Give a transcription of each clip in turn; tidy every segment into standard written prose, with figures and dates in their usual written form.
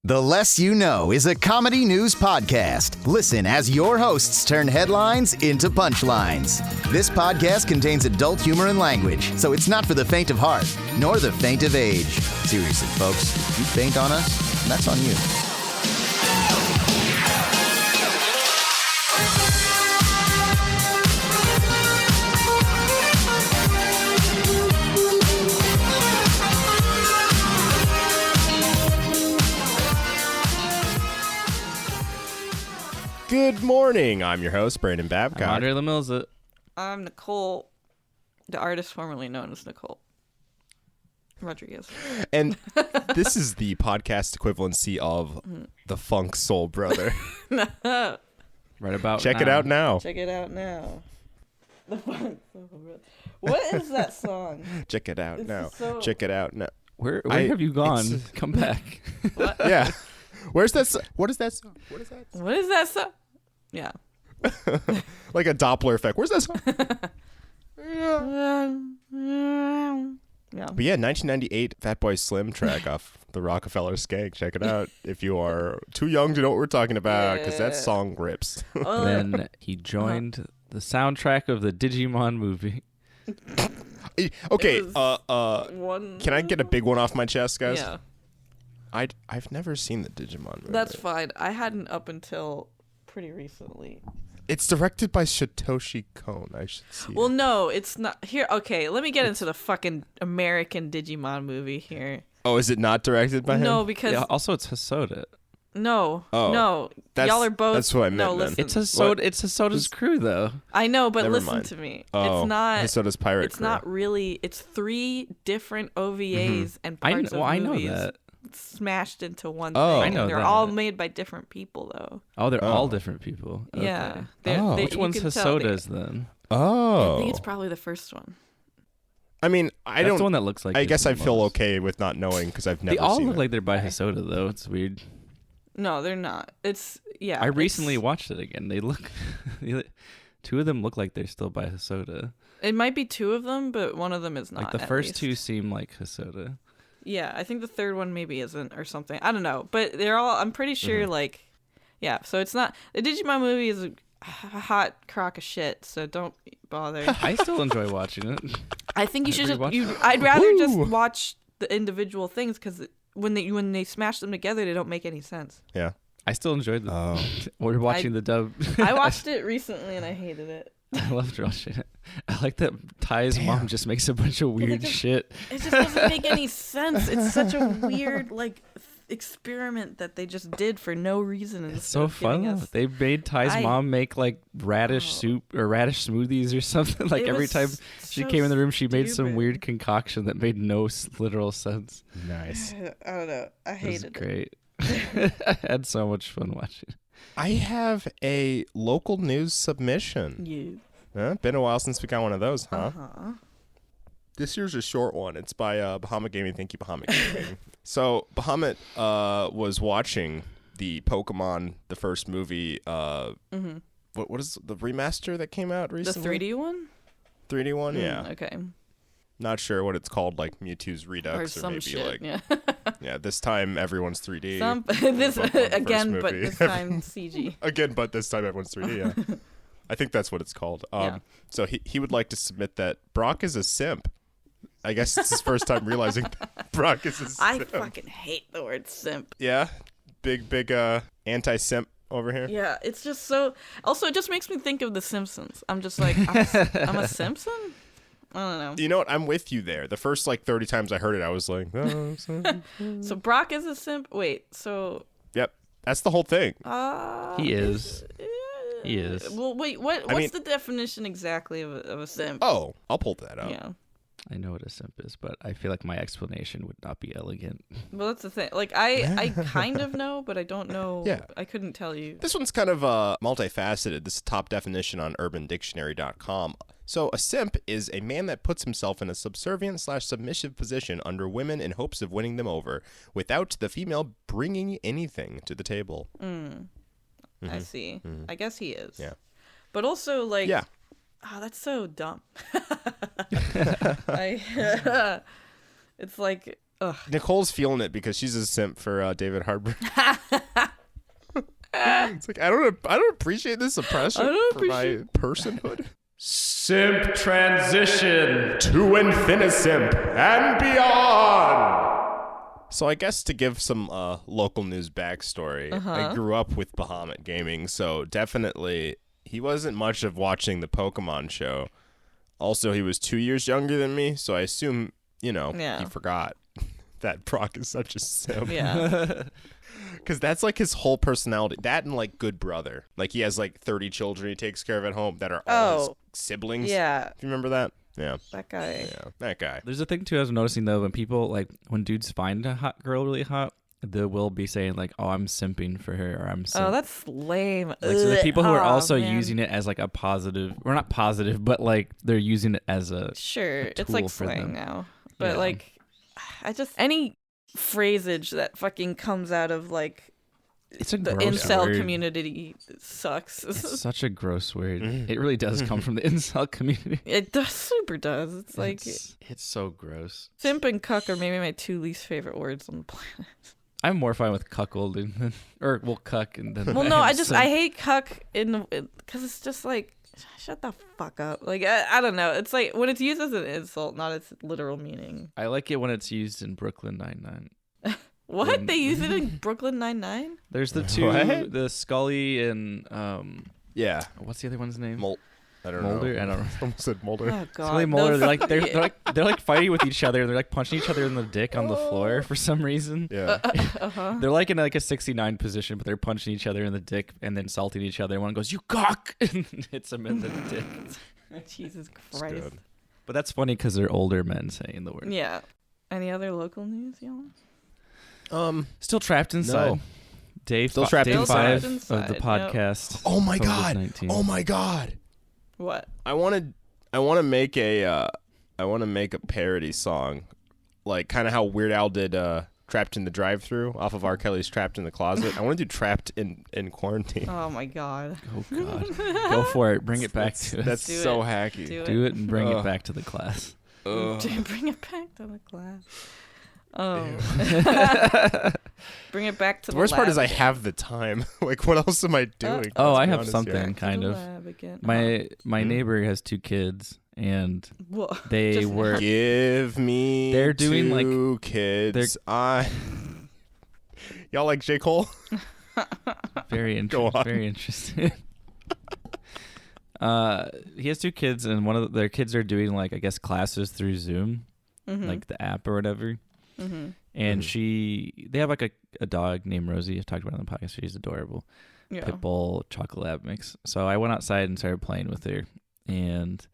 The Less You Know is a comedy news podcast. Listen as your hosts turn headlines into punchlines. This podcast contains adult humor and language, so it's not for the faint of heart, nor the faint of age. Seriously, folks, if you faint on us, that's on you. Good morning. I'm your host, Brandon Babcock. I'm Andre Lemilza. I'm Nicole, the artist formerly known as Nicole Rodriguez. And this is the podcast equivalency of the Funk Soul Brother. Right about Check now. it out now. Check it out now. The Funk Soul Brother. What is that song? Check it out It's now. so- Check it out now. Where have you gone? Come back. Yeah. Where's that? What is that song? What is that? What is that song? Yeah. Like a Doppler effect. Where's that song? Yeah. But yeah, 1998 Fatboy Slim track off the Rockefeller Skank. Check it out if you are too young to know what we're talking about, because that Yeah. song rips. Then he joined the soundtrack of the Digimon movie. Okay, One. can I get a big one off my chest, guys? Yeah. I've never seen the Digimon movie. That's fine. I hadn't up until pretty recently. It's directed by Satoshi Kon. I should see. Well, it. no, it's not. Here, okay, let me get into the fucking American Digimon movie here. Oh, is it not directed by him? No, because Yeah, also, it's Hosoda. no, Oh, no, that's- y'all are both. that's what I meant, No, then. listen. It's Hosoda. It's Hosoda's crew, though. I know, but Never listen mind. to me. Oh, It's not. Hosoda's pirate It's crew. not really. It's three different OVAs and parts of I know movies that. smashed into one Oh. thing. I know and they're that. all made by different people, though. Oh, they're Oh. all different people. Okay. Yeah. Oh. Which you one's can tell Hosoda's then? Oh. I think it's probably the first one. I mean, I That's don't. the one that looks like. I it guess the I feel most. okay with not knowing because I've never They all seen look it. like they're by Hosoda, though. It's weird. No, they're not. It's yeah. I recently it's- watched it again. They look. Two of them look like they're still by Hosoda. It might be two of them, but one of them is not. Like the at first least. two seem like Hosoda. Yeah, I think the third one maybe isn't or something. I don't know, but they're all. I'm pretty sure like, yeah. So it's not the Digimon movie is a hot crock of shit. So don't bother. I still enjoy watching it. I think you should just. Rewatch- I'd rather just Ooh. watch the individual things because when they smash them together, they don't make any sense. Yeah. I still enjoyed the. Oh. We're watching the dub. I watched it recently and I hated it. I loved watching it. I like that Ty's mom just makes a bunch of weird just- shit. It just doesn't make any sense. It's such a weird like experiment that they just did for no reason. It's so fun. Though. Us, They made Ty's I- mom make like radish soup or radish smoothies or something. Like It every was time she so came in the room, she made some stupid. weird concoction that made no literal sense. Nice. I don't know. I It was hated it. great. I had so much fun watching. I have a local news submission. You. Been a while since we got one of those, huh? Uh-huh. This year's a short one. It's by Bahamut Gaming. Thank you, Bahamut Gaming. So Bahamut was watching the Pokemon, the first movie. What is the remaster that came out The recently? 3D one? 3D one? Yeah. Okay. Not sure what it's called, like Mewtwo's Redux Or or some maybe shit. like Yeah. yeah. This time everyone's 3D. This Pokemon, the first again, but movie. this time CG. Again, but this time everyone's 3D. Yeah. I think that's what it's called. Yeah. So he would like to submit that Brock is a simp. I guess it's his first time realizing that Brock is a I simp. fucking hate the word simp. Yeah, big anti-simp over here. Yeah, it's just so. Also, it just makes me think of The Simpsons. I'm just like, I'm a Simpson. I don't know. You know what? I'm with you there. The first like 30 times I heard it, I was like, oh, simp. So Brock is a simp. Wait, so Yep, that's the whole thing. He is. He is. Well, wait, what's mean- the definition exactly of a simp? Oh, I'll pull that up. Yeah. I know what a simp is, but I feel like my explanation would not be elegant. Well, that's the thing. Like, I kind of know, but I don't know. Yeah. I couldn't tell you. This one's kind of multifaceted. This is top definition on UrbanDictionary.com. So a simp is a man that puts himself in a subservient/submissive position under women in hopes of winning them over, without the female bringing anything to the table. I see. I guess he is. Yeah. But also, like, Yeah. oh, that's so dumb. It's like, Nicole's feeling it because she's a simp for David Harbour. It's like I don't appreciate this oppression for my personhood. Simp transition To Infinisimp and beyond. So I guess to give some local news backstory, I grew up with Bahamut Gaming, so definitely he wasn't much of watching the Pokemon show. Also, he was 2 years younger than me, so I assume, he forgot that Brock is such a simp. Yeah. Because that's like his whole personality. That and like Good Brother. Like he has like 30 children he takes care of at home that are all his siblings. Yeah. Do you remember that? Yeah. That guy. Yeah, that guy. There's a thing too I was noticing though, when people when dudes find a hot girl really hot, they will be saying like, "Oh, I'm simping for her," or "I'm." Oh, that's lame. Like, so the people who are also using it as like a positive, or not positive, but like they're using it as a it's like slang them. now. But Yeah. like, I just any phrasage that fucking comes out of like it's a the gross incel word. community sucks. It's such a gross word. It really does come from the incel community. It does, super does. It's like It's so gross. simp and cuck are maybe my two least favorite words on the planet. I'm more fine with cuckolding than, cuck and then. Well, no, I hate cuck because it's just like, shut the fuck up. Like I don't know. It's like when it's used as an insult, not its literal meaning. I like it when it's used in Brooklyn Nine-Nine. What? They use it in Brooklyn Nine-Nine? There's the two, What? the Scully and Yeah. what's the other one's name? I don't Mulder? know. I don't know. Almost said Mulder. Oh god. Scully and Mulder, they're like fighting with each other. They're like punching each other in the dick on the floor for some reason. Yeah. They're like in like a 69 position, but they're punching each other in the dick and then insulting each other. One goes, "You cock!" and hits him in the dick. Jesus It's Christ. good. But that's funny because they're older men saying the word. Yeah. Any other local news, y'all? Still trapped inside. No. Day Still trapped day inside. 5 of Inside, the yep. podcast. Oh my god. COVID-19. Oh my god. What? I want to make a parody song, like kind of how Weird Al did "Trapped in the Drive-Thru" off of R. Kelly's "Trapped in the Closet." I want to do "Trapped in Quarantine." Oh my god. Oh god. Go for it. Bring it back to us. That's Do so it. hacky. Do it and bring it Ugh. back to the class. Bring it back to the class. Oh. Bring it back to The worst part lab is I again. have the time. Like, what else am I doing? Oh, Let's I be have honest something here. kind To the of. lab again. My neighbor has 2 kids, and Whoa. they Just were Give me. They're doing, like- 2 kids. Y'all like J. Cole? very Go on. very interested. He has 2 kids, and one of their kids are doing like I guess classes through Zoom, like the app or whatever. And they have like a dog named Rosie. I've talked about it on the podcast. She's adorable. Yeah. Pit bull chocolate lab mix. So I went outside and started playing with her, and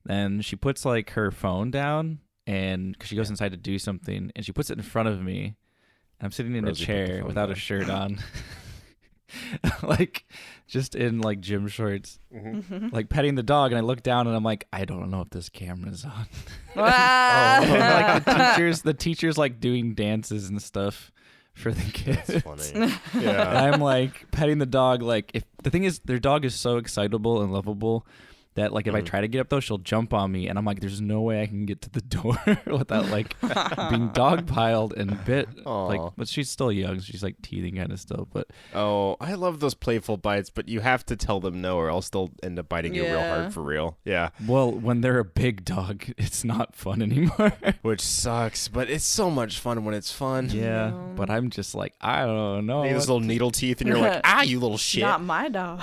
then she puts like her phone down, and cause she goes inside to do something, and she puts it in front of me. And I'm sitting in Rosie a put the chair phone without a down. shirt on, like just in like gym shorts, like petting the dog. And I look down and I'm like, I don't know if this camera's on. Ah! Like the teachers like doing dances and stuff for the kids. That's funny. And Yeah. I'm like petting the dog. Like, if the thing is, their dog is so excitable and lovable that like if I try to get up though, she'll jump on me, and I'm like, there's no way I can get to the door without like being dogpiled and bit. Aw. Like, but she's still young. She's like teething kind of still, but Oh, I love those playful bites, but you have to tell them no, or else they'll end up biting you real Yeah. hard for real. Yeah, well, when they're a big dog, it's not fun anymore. which sucks, but it's so much fun when it's fun. Yeah, No. but I'm just like, I don't know. You have those little needle teeth, and you're like, you little shit. Not my dog.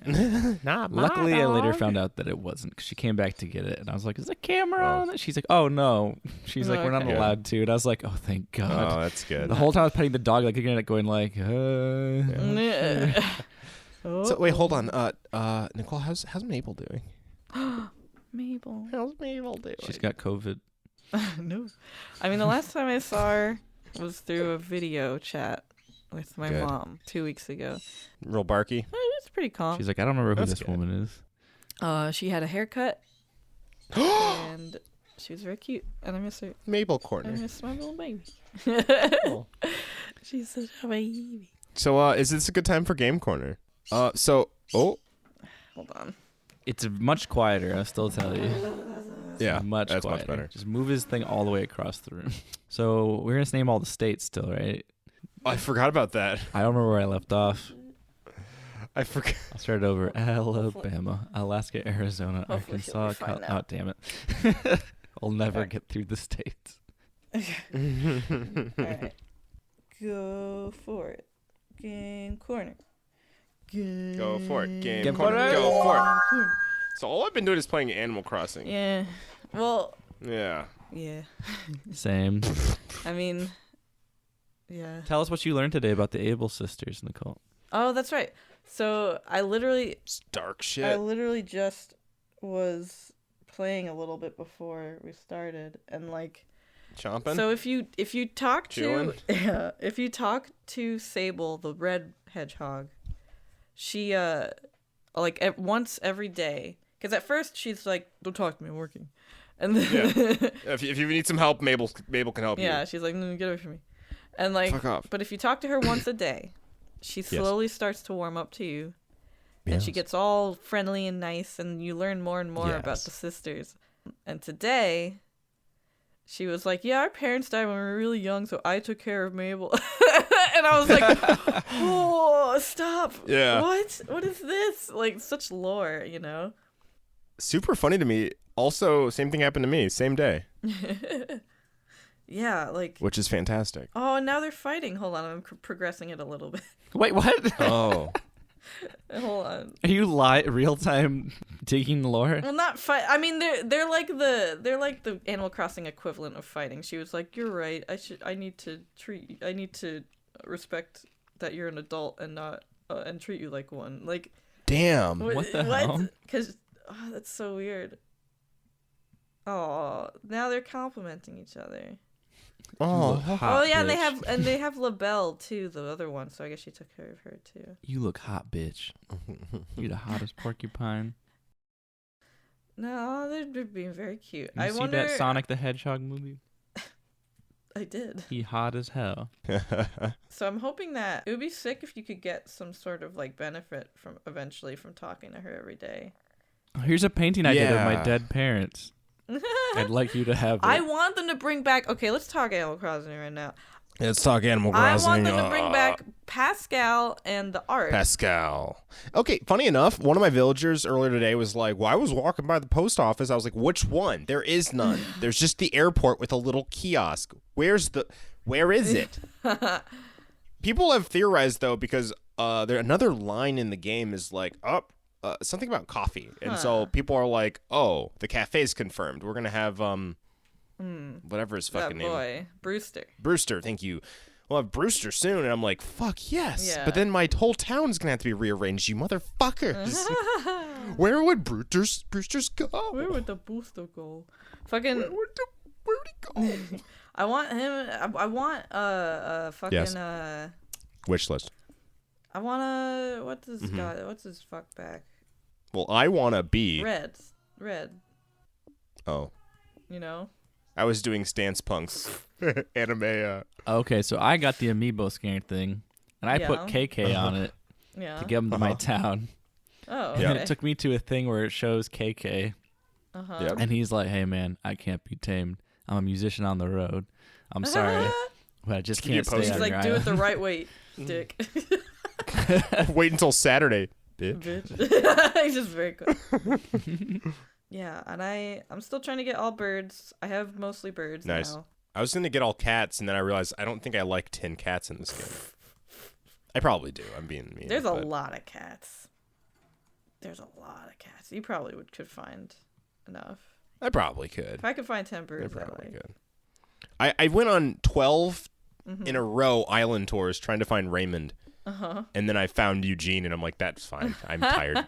Not my Luckily, I later dog. found out that it wasn't, because she came back to get it, and I was like, "Is the camera on?" it?" She's like, "Oh no." She's like, "We're not Okay. allowed to," and I was like, "Oh, thank Oh, God." that's good. The whole time I was petting the dog, like looking at it, going like, So wait, hold on. Nicole, how's Mabel doing? Mabel. How's Mabel doing? She's got COVID. No. I mean, the last time I saw her was through a video chat with my Good. mom 2 weeks ago. real barky. It's pretty calm. She's like, I don't remember who That's this good. woman is. She had a haircut, and she was very cute, and I miss her. Mabel I corner. miss my little baby. Oh. She's such a baby. So, is this a good time for Game Corner? Hold on. It's much quieter, I'll still tell you. Yeah, much that's quieter. much better. Just move his thing all the way across the room. So we're gonna name all the states still, right? I forgot about that. I don't remember where I left off. I forgot. I'll start over. Alabama, Alaska, Arizona, Hopefully he'll be Arkansas. fine now. Oh, damn it. We'll never Okay. get through the states. All right. Go for it. Game corner. Go for it. Game Game corner. corner. Go for it. Corner. So all I've been doing is playing Animal Crossing. Yeah. Well, Yeah. yeah. Same. I mean, yeah. Tell us what you learned today about the Able sisters, Nicole. Oh, that's right. So I literally It's dark shit. just was playing a little bit before we started, and like, Chomping? so if you talk Chewing? to if you talk to Sable, the red hedgehog, she once every day, because at first she's like, don't talk to me, I'm working, and then if you need some help, Mabel can help yeah, you. she's like, no, get away from me, and like, Fuck off. but if you talk to her once a day, she slowly starts to warm up to you. And she gets all friendly and nice, and you learn more and more about the sisters. And today, she was like, yeah, our parents died when we were really young, so I took care of Mabel. And I was like, oh, stop. Yeah. What is this? Like, such lore, you know? Super funny to me. Also, same thing happened to me. Same day. Yeah, like... Which is fantastic. Oh, and now they're fighting. Hold on, I'm progressing it a little bit. Wait, what? Oh. Hold on. Are you real time digging lore? Well, not fight. I mean, they're like the Animal Crossing equivalent of fighting. She was like, "You're right. I need to respect that you're an adult and not and treat you like one." Like, Damn. What the hell? Because that's so weird. Oh, now they're complimenting each other. Oh. Hot Oh yeah, bitch. and they have LaBelle too, the other one. So I guess she took care of her too. You look hot, bitch. You the hottest porcupine. No, they're being very cute. You I see wonder. that Sonic the Hedgehog movie? I did. He hot as hell. So I'm hoping that it would be sick if you could get some sort of like benefit from eventually from talking to her every day. Oh, here's a painting I did of my Yeah. dead parents. I'd like you to have it. I want them to bring back. Okay, let's talk Animal Crossing right now. Let's talk Animal I Crossing. want them to bring back Pascal and the art. Pascal. Okay, funny enough, one of my villagers earlier today was like, well, I was walking by the post office. I was like, which one? There is none. There's just the airport with a little kiosk. Where is it? People have theorized, though, because another line in the game is like, something about coffee. And so people are like, oh, the cafe's confirmed. We're going to have, whatever his fucking that name. boy, Brewster. Brewster, thank you. We'll have Brewster soon. And I'm like, fuck yes. Yeah. But then my whole town's going to have to be rearranged, you motherfuckers. Where would Brewster's go? Where would the Brewster go? Fucking. Where'd he go? I want him. I want fucking Yes. Wish list. I want what's this guy? What's his fuck back? Well, I want to be. Red. Oh. You know. I was doing Stance Punk's anime. Okay, so I got the amiibo scanner thing, and I put Yeah. KK on it Yeah. to get him to my town. Oh. And Okay. then it took me to a thing where it shows KK, Yep. and he's like, "Hey man, I can't be tamed. I'm a musician on the road. I'm sorry, but I just Give me a can't stay poster. on He's your like, do it island." the right way, dick. Wait until Saturday, bitch. Bitch. He's just very good. Yeah, and I'm still trying to get all birds. I have mostly birds Nice. now. I was going to get all cats, and then I realized I don't think I like 10 cats in this game. I probably do. I'm being mean. There's a but- lot of cats. You probably could find enough. I probably could. If I could find 10 I birds that probably way. could. I went on 12 Mm-hmm. in a row island tours trying to find Raymond. Uh-huh. And then I found Eugene, and I'm like, that's fine. I'm tired.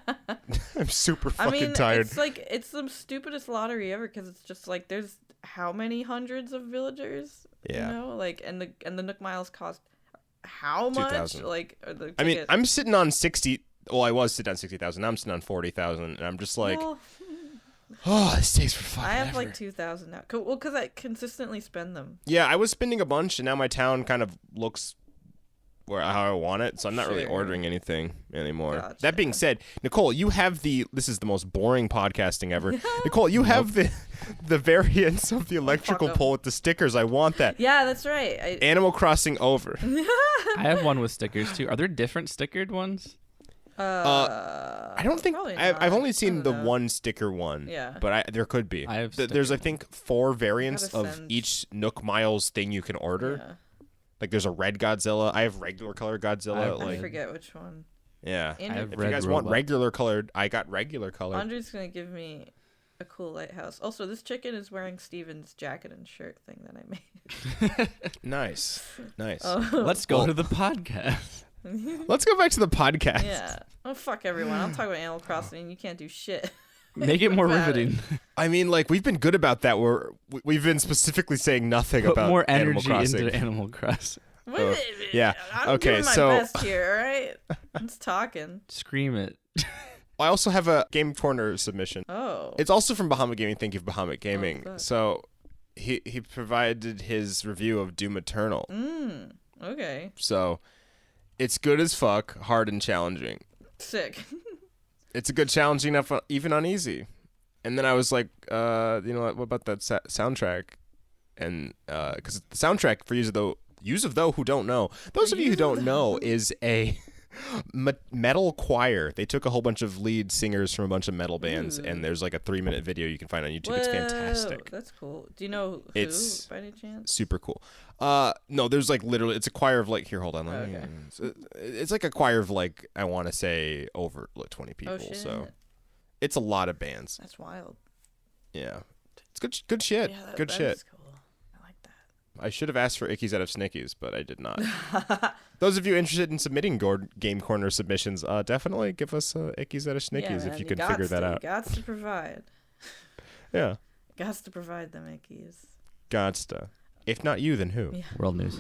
I'm super I fucking mean, tired. it's like it's the stupidest lottery ever because it's just like there's how many hundreds of villagers? Yeah. You know, like and the Nook Miles cost how much? 2,000. Like the I mean, ticket- I'm sitting on 60. Well, I was sitting on 60,000. Now I'm sitting on 40,000, and I'm just like, Well, oh, this takes for fucking I have ever. like 2,000 now. Well, because I consistently spend them. Yeah, I was spending a bunch, and now my town kind of looks how I want it, so I'm not really Sure. ordering anything anymore. Gotcha. That being said, Nicole, you have this is the most boring podcasting ever. Nicole, you have the variants of the electrical fuck 'em. pole with the stickers. I want that. Yeah, that's right. Animal Crossing over. I have one with stickers too. Are there different stickered ones? I don't think Probably I've not. only I seen don't the know. one sticker one. Yeah. But there could be. I have There's I sticker think 4 variants Gotta of send- each Nook Miles thing you can order. Yeah. Like there's a red Godzilla. I have regular colored Godzilla. I I like forget which one. yeah. Andrew, have If red you guys want robot. regular colored, I got regular colored. Andrew's gonna give me a cool lighthouse. Also, this chicken is wearing Steven's jacket and shirt thing that I made. Nice. Oh. Let's go to the podcast. Let's go back to the podcast. Yeah. Oh, fuck everyone. I'll talk about Animal Crossing and you can't do shit. Make it more About it. riveting. I mean, like we've been good about that. We've been specifically saying nothing Put about more Animal energy Crossing. into Animal Crossing. Wait, yeah. I'm Okay, doing my so- best here, all right? I'm just talking. Scream it. I also have a Game Corner submission. Oh. It's also from Bahamut Gaming. Thank you, Bahamut Gaming. fuck. So he provided his review of Doom Eternal. Okay. So it's good as fuck, hard and challenging. Sick. It's a good challenging enough, even on easy. And then I was like, you know what about that soundtrack? And because the soundtrack for those who don't know, those of you who don't know, is a metal choir. They took a whole bunch of lead singers from a bunch of metal bands, and there's like a 3-minute video you can find on YouTube. It's fantastic. That's cool. Do you know who, It's by any chance? super cool. No, there's like literally, it's a choir of like, here, hold on. Okay. It's like a choir of like, I want to say over like 20 people. Oh, shit. So it's a lot of bands. That's wild. Yeah. It's good shit. Yeah, good that shit. is cool. I like that. I should have asked for ickies out of snickies, but I did not. Those of you interested in submitting Game Corner submissions, definitely give us ickies out of snickies Yeah, if man, you can gots figure that to, out. Gots to provide. Yeah. Gots to provide them Ickies. Godsta. If not you, then who? Yeah. World news.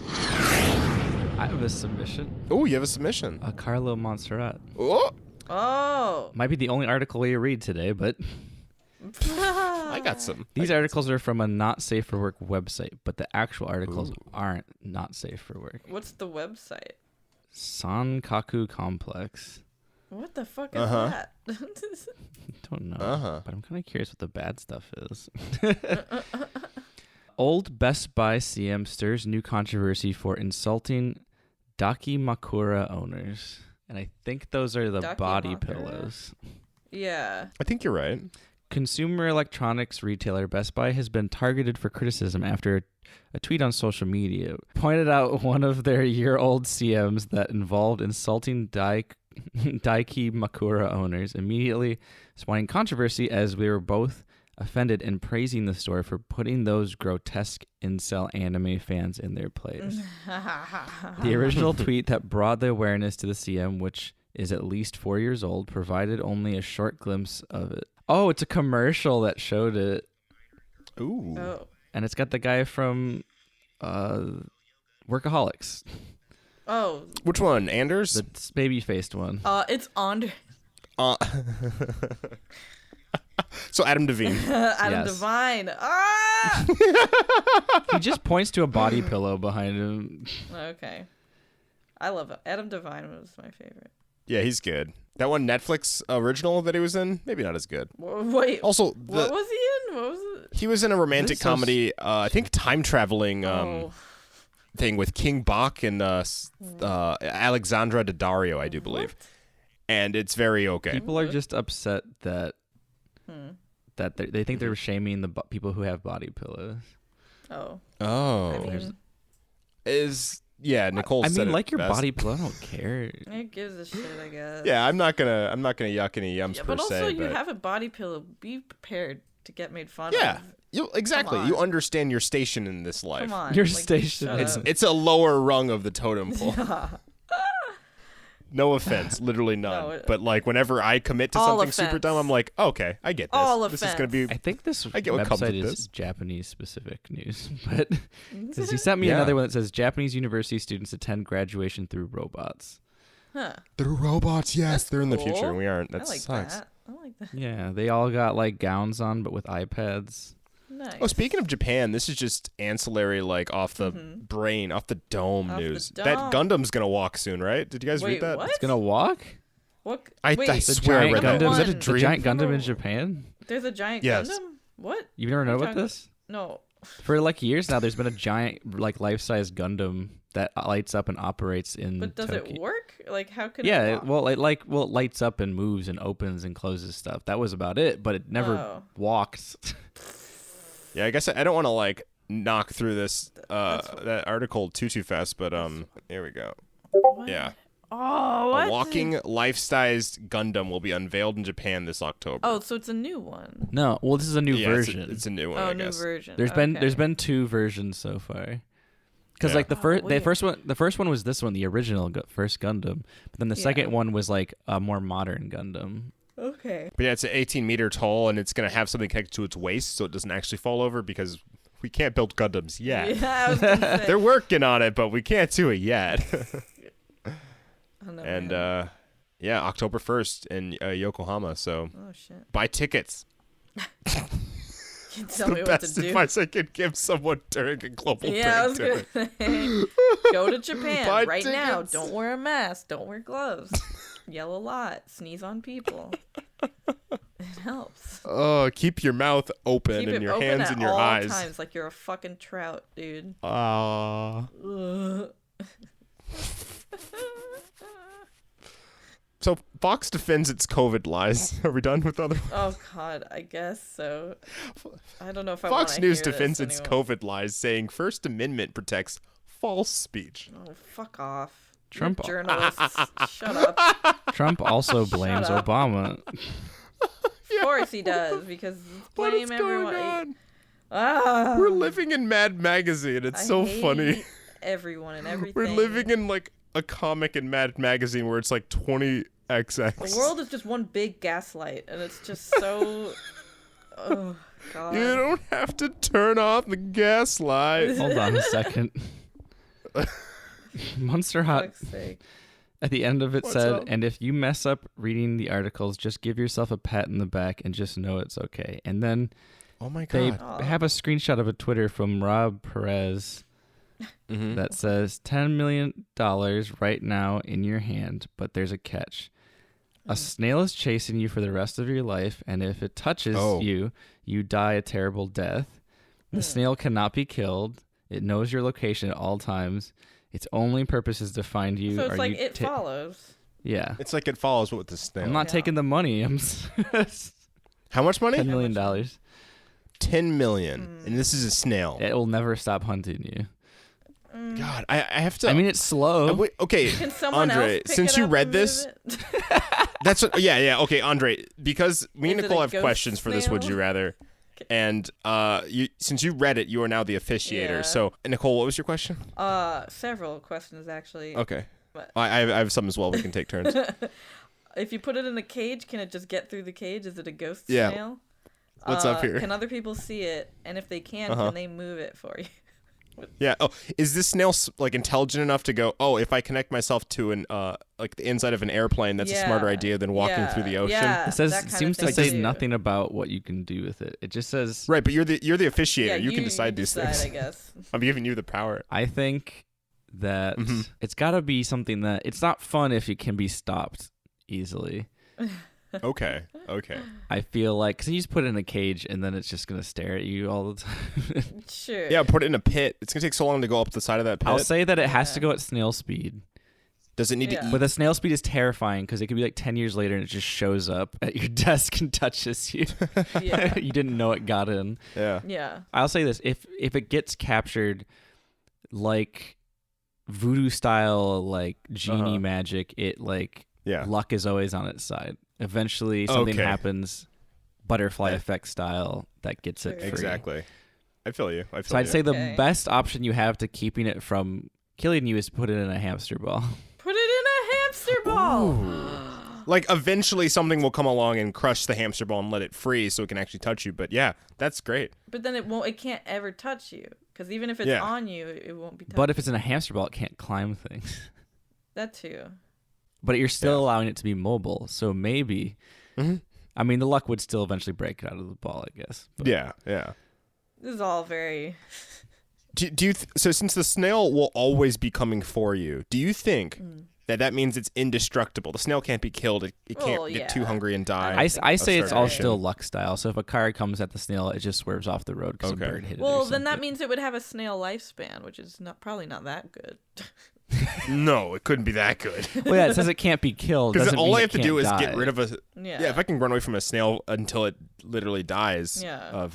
I have a submission. Oh, you have a submission. Carlo Montserrat. Oh, Oh. Might be the only article we read today, but I got some. these articles are from a not safe for work website, but the actual articles aren't not safe for work. What's the website? Sankaku Complex. What the fuck is Uh-huh. that? Don't know, Uh-huh. but I'm kind of curious what the bad stuff is. Old Best Buy CM stirs new controversy for insulting Dakimakura owners. And I think those are the body Dakimakura? pillows. Yeah. I think you're right. Consumer electronics retailer Best Buy has been targeted for criticism after a tweet on social media pointed out one of their year-old CMs that involved insulting Dakimakura owners, immediately spawning controversy as we were both offended and praising the store for putting those grotesque incel anime fans in their place. The original tweet that brought the awareness to the CM, which is at least 4 years old, provided only a short glimpse of it. Oh, it's a commercial that showed it. Ooh. Oh. And it's got the guy from Workaholics, Oh. Which one? Anders? the baby-faced one. It's on So Adam Devine. Adam Yes. Devine. Ah! He just points to a body pillow behind him. Okay. I love it. Adam Devine was my favorite. Yeah, he's good. That one Netflix original that he was in, maybe not as good. Wait. Also, what was he in? What was it? he was in a romantic This is so comedy, I think time traveling Oh. thing with King Bach and Alexandra Daddario, I do believe. And it's very okay. People are just upset that they think they're shaming the people who have body pillows. Oh. Oh. I mean, Nicole I said mean, it like your best. body pillow. I don't care. it gives a shit, I guess. Yeah, I'm not gonna yuck any yums Yeah, per but also, se. you But have a body pillow. Be prepared to get made fun yeah, of. exactly. Come You on. understand your station in this life. Come on. Your like, station. shut It's up. it's a lower rung of the totem pole. No offense, literally none. No, but like whenever I commit to All something super offense. dumb, I'm like, okay, I get this. All This is gonna be. I think this I get what comes website with is this. Japanese specific news, but because he sent me Yeah. another one that says Japanese university students attend graduation through robots. Huh. The robots, yes, That's they're in the cool. future, and we aren't. That I like sucks. that. I like that. Yeah, they all got like gowns on, but with iPads. Nice. Oh, speaking of Japan, this is just ancillary, like off the brain, off the dome news. That Gundam's gonna walk soon, right? Did you guys read that? What? It's gonna walk? What? I swear I read that. Gundam, Was that a the dream? giant Gundam in Japan? There's a giant Yes. Gundam? What? You never know about this? No. For like years now, there's been a giant, like, life-size Gundam that lights up and operates in But does Tokyo. it work? Like, how could Yeah, it walk? it lights up and moves and opens and closes stuff. That was about it, but it never walked. Yeah, I guess I don't want to like knock through this that article too fast, but here we go. What? Yeah. Oh, what? A walking life-sized Gundam will be unveiled in Japan this October. Oh, so it's a new one. No, well, this is a new Yeah, version. It's a new one. Oh, I new guess. version. There's been 2 versions so far. Because Yeah. like the first one was this one, the original first Gundam, but then the second one was like a more modern Gundam. Okay. But yeah, it's an 18-meter tall, and it's gonna have something connected to its waist, so it doesn't actually fall over because we can't build Gundams yet. Yeah, I was gonna say. They're working on it, but we can't do it yet. Oh, no, And man. yeah, October 1st in Yokohama. So Oh shit. buy tickets. You tell The me what to best do. advice I could give someone during a global Yeah, I was gonna pandemic. say. Go to Japan Buy right now. tickets. Don't wear a mask. Don't wear gloves. Yell a lot. Sneeze on people. It helps. Oh, keep your mouth open Keep and it your open hands at in your all eyes. times, like you're a fucking trout, dude. Ah. Ugh. So Fox defends its COVID lies. Are we done with other? Oh God, I guess so. I don't know if I want Fox to News hear defends this its anymore. COVID lies, saying First Amendment protects false speech. Oh, fuck off. Trump- You're journalists. Shut up. Trump also blames up. Obama. Of course he does, because What blame is everyone. going on? Ah, We're living in Mad Magazine. It's I so hate funny. Everyone and everything. We're living in like a comic in Mad Magazine where it's like 20XX. The world is just one big gaslight, and it's just so. Oh God. You don't have to turn off the gas light. Hold on a second. Monster Hot Fuck's sake. at the end of it What's said, up? and if you mess up reading the articles, just give yourself a pat in the back and just know it's okay. And then Oh my they god. have a screenshot of a Twitter from Rob Perez Mhm. that says $10 million right now in your hand, but there's a catch. A snail is chasing you for the rest of your life, and if it touches Oh. you, you die a terrible death. The snail cannot be killed. It knows your location at all times. Its only purpose is to find you. So it's Are like you it follows. Yeah. It's like it follows with the snail. I'm not Yeah. taking the money. I'm How much money? $10 million. 10 million. And this is a snail. It will never stop hunting you. God, I have to. I mean, it's slow. wait, okay, Can someone Andre, else pick since it you up read and this, move it? that's what, yeah. Okay, Andre, because me and Is it Nicole a have ghost questions for this. Would snail? you rather? And since you read it, you are now the officiator. Yeah. So, Nicole, what was your question? Several questions actually. Okay, But- I have some as well. We can take turns. If you put it in a cage, can it just get through the cage? Is it a ghost Yeah. snail? What's up here? Can other people see it? And if they can, Uh-huh. can they move it for you? Yeah. Oh, is this snail like intelligent enough to go? Oh, if I connect myself to an like the inside of an airplane, that's a smarter Yeah. idea than walking through the ocean. Yeah, It says that it kind seems of to thing say too. nothing about what you can do with it. It just says Right, but you're the officiator. Yeah, you can decide these decide, things. I guess. I'm giving you the power. I think that Mhm. it's got to be something that it's not fun if it can be stopped easily. Okay. I feel like because you just put it in a cage and then it's just gonna stare at you all the time. Sure. Yeah, put it in a pit. It's gonna take so long to go up the side of that pit. I'll say that it has to Yeah. go at snail speed, Does it need Yeah. to eat? but the snail speed is terrifying because it could be like 10 years later and it just shows up at your desk and touches you. Yeah. You didn't know it got in. Yeah. Yeah. I'll say this: if it gets captured, like voodoo style, like genie Uh-huh. magic, it like Yeah. luck is always on its side. Eventually, something Okay. happens, butterfly Yeah. effect style, that gets it Sure. free. Exactly. I feel you. So I'd say the Okay. best option you have to keeping it from killing you is put it in a hamster ball. Put it in a hamster ball. like eventually something will come along and crush the hamster ball and let it freeze so it can actually touch you. But yeah, that's great. But then it can't ever touch you. Because even if it's Yeah. on you, it won't be touched. But if it's in a hamster ball, it can't climb things. That too. But you're still Yeah. allowing it to be mobile, so maybe. Mhm. I mean, the luck would still eventually break it out of the ball, I guess. But Yeah. This is all very... So since the snail will always be coming for you, do you think that means it's indestructible? The snail can't be killed. It can't get too hungry and die. I say it's all still luck style. So if a car comes at the snail, it just swerves off the road because a bird hit it. Well, then that means it would have a snail lifespan, which is probably not that good. No, it couldn't be that good. Well, yeah, it says it can't be killed. Because all I have to do is die. get rid of a... Yeah, if I can run away from a snail until it literally dies of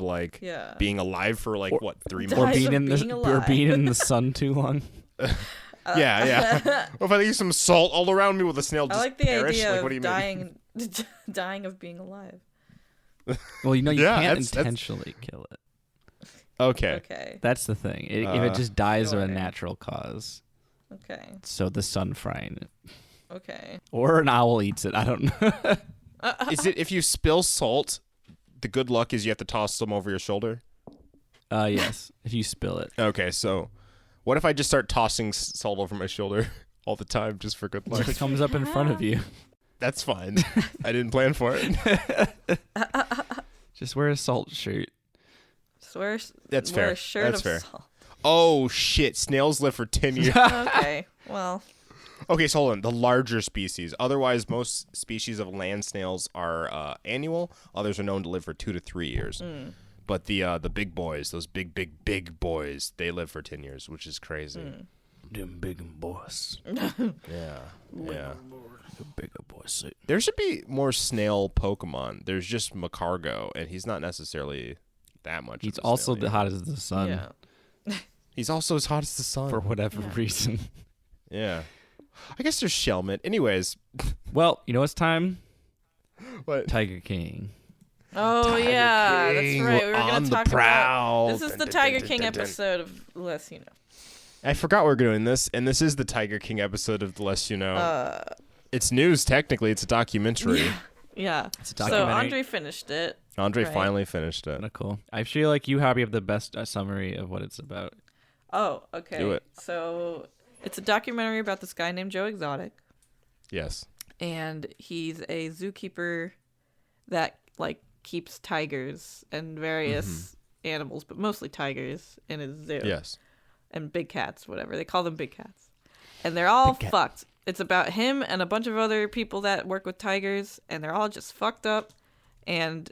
being alive for 3 months. Or being in the sun too long. Yeah. Or if I use some salt all around me, will the snail just perish? I like the idea what do you of dying of being alive. Well, you can't intentionally kill it. Okay. That's the thing. If it just dies of a natural cause. Okay. So the sun frying it. Okay. Or an owl eats it. I don't know. Is it if you spill salt, the good luck is you have to toss some over your shoulder? Yes. If you spill it. Okay, so what if I just start tossing salt over my shoulder all the time just for good luck? It comes up in front of you. That's fine. I didn't plan for it. Just wear a salt shirt. That's wear fair. A shirt That's of fair. Salt. Oh, shit. Snails live for 10 years. Okay, well. Okay, so hold on. The larger species. Otherwise, most species of land snails are annual. Others are known to live for 2 to 3 years. But the big boys, those big boys, they live for 10 years, which is crazy. Them big boys. Yeah. The bigger boys. There should be more snail Pokemon. There's just Macargo, and he's not necessarily that much. He's also the hot as the sun. Yeah. He's also as hot as the sun. For whatever reason. Yeah. I guess there's Shelmet. Anyways. Well, you know what's time? What? Tiger King. Oh, Tiger yeah. King, That's right. We were going to talk prowl. about... This is the Tiger King episode of Less You Know. I forgot we're doing this, and this is the Tiger King episode of The Less You Know. It's news, technically. It's a documentary. Yeah. It's a documentary. So Andre finished it. Andre finally finished it. Cool. I feel like you probably have the best summary of what it's about. Oh, okay. Do it. So it's a documentary about this guy named Joe Exotic. Yes. And he's a zookeeper that keeps tigers and various animals, but mostly tigers in his zoo. Yes. And big cats, whatever. They call them big cats. And they're all fucked. It's about him and a bunch of other people that work with tigers, and they're all just fucked up. And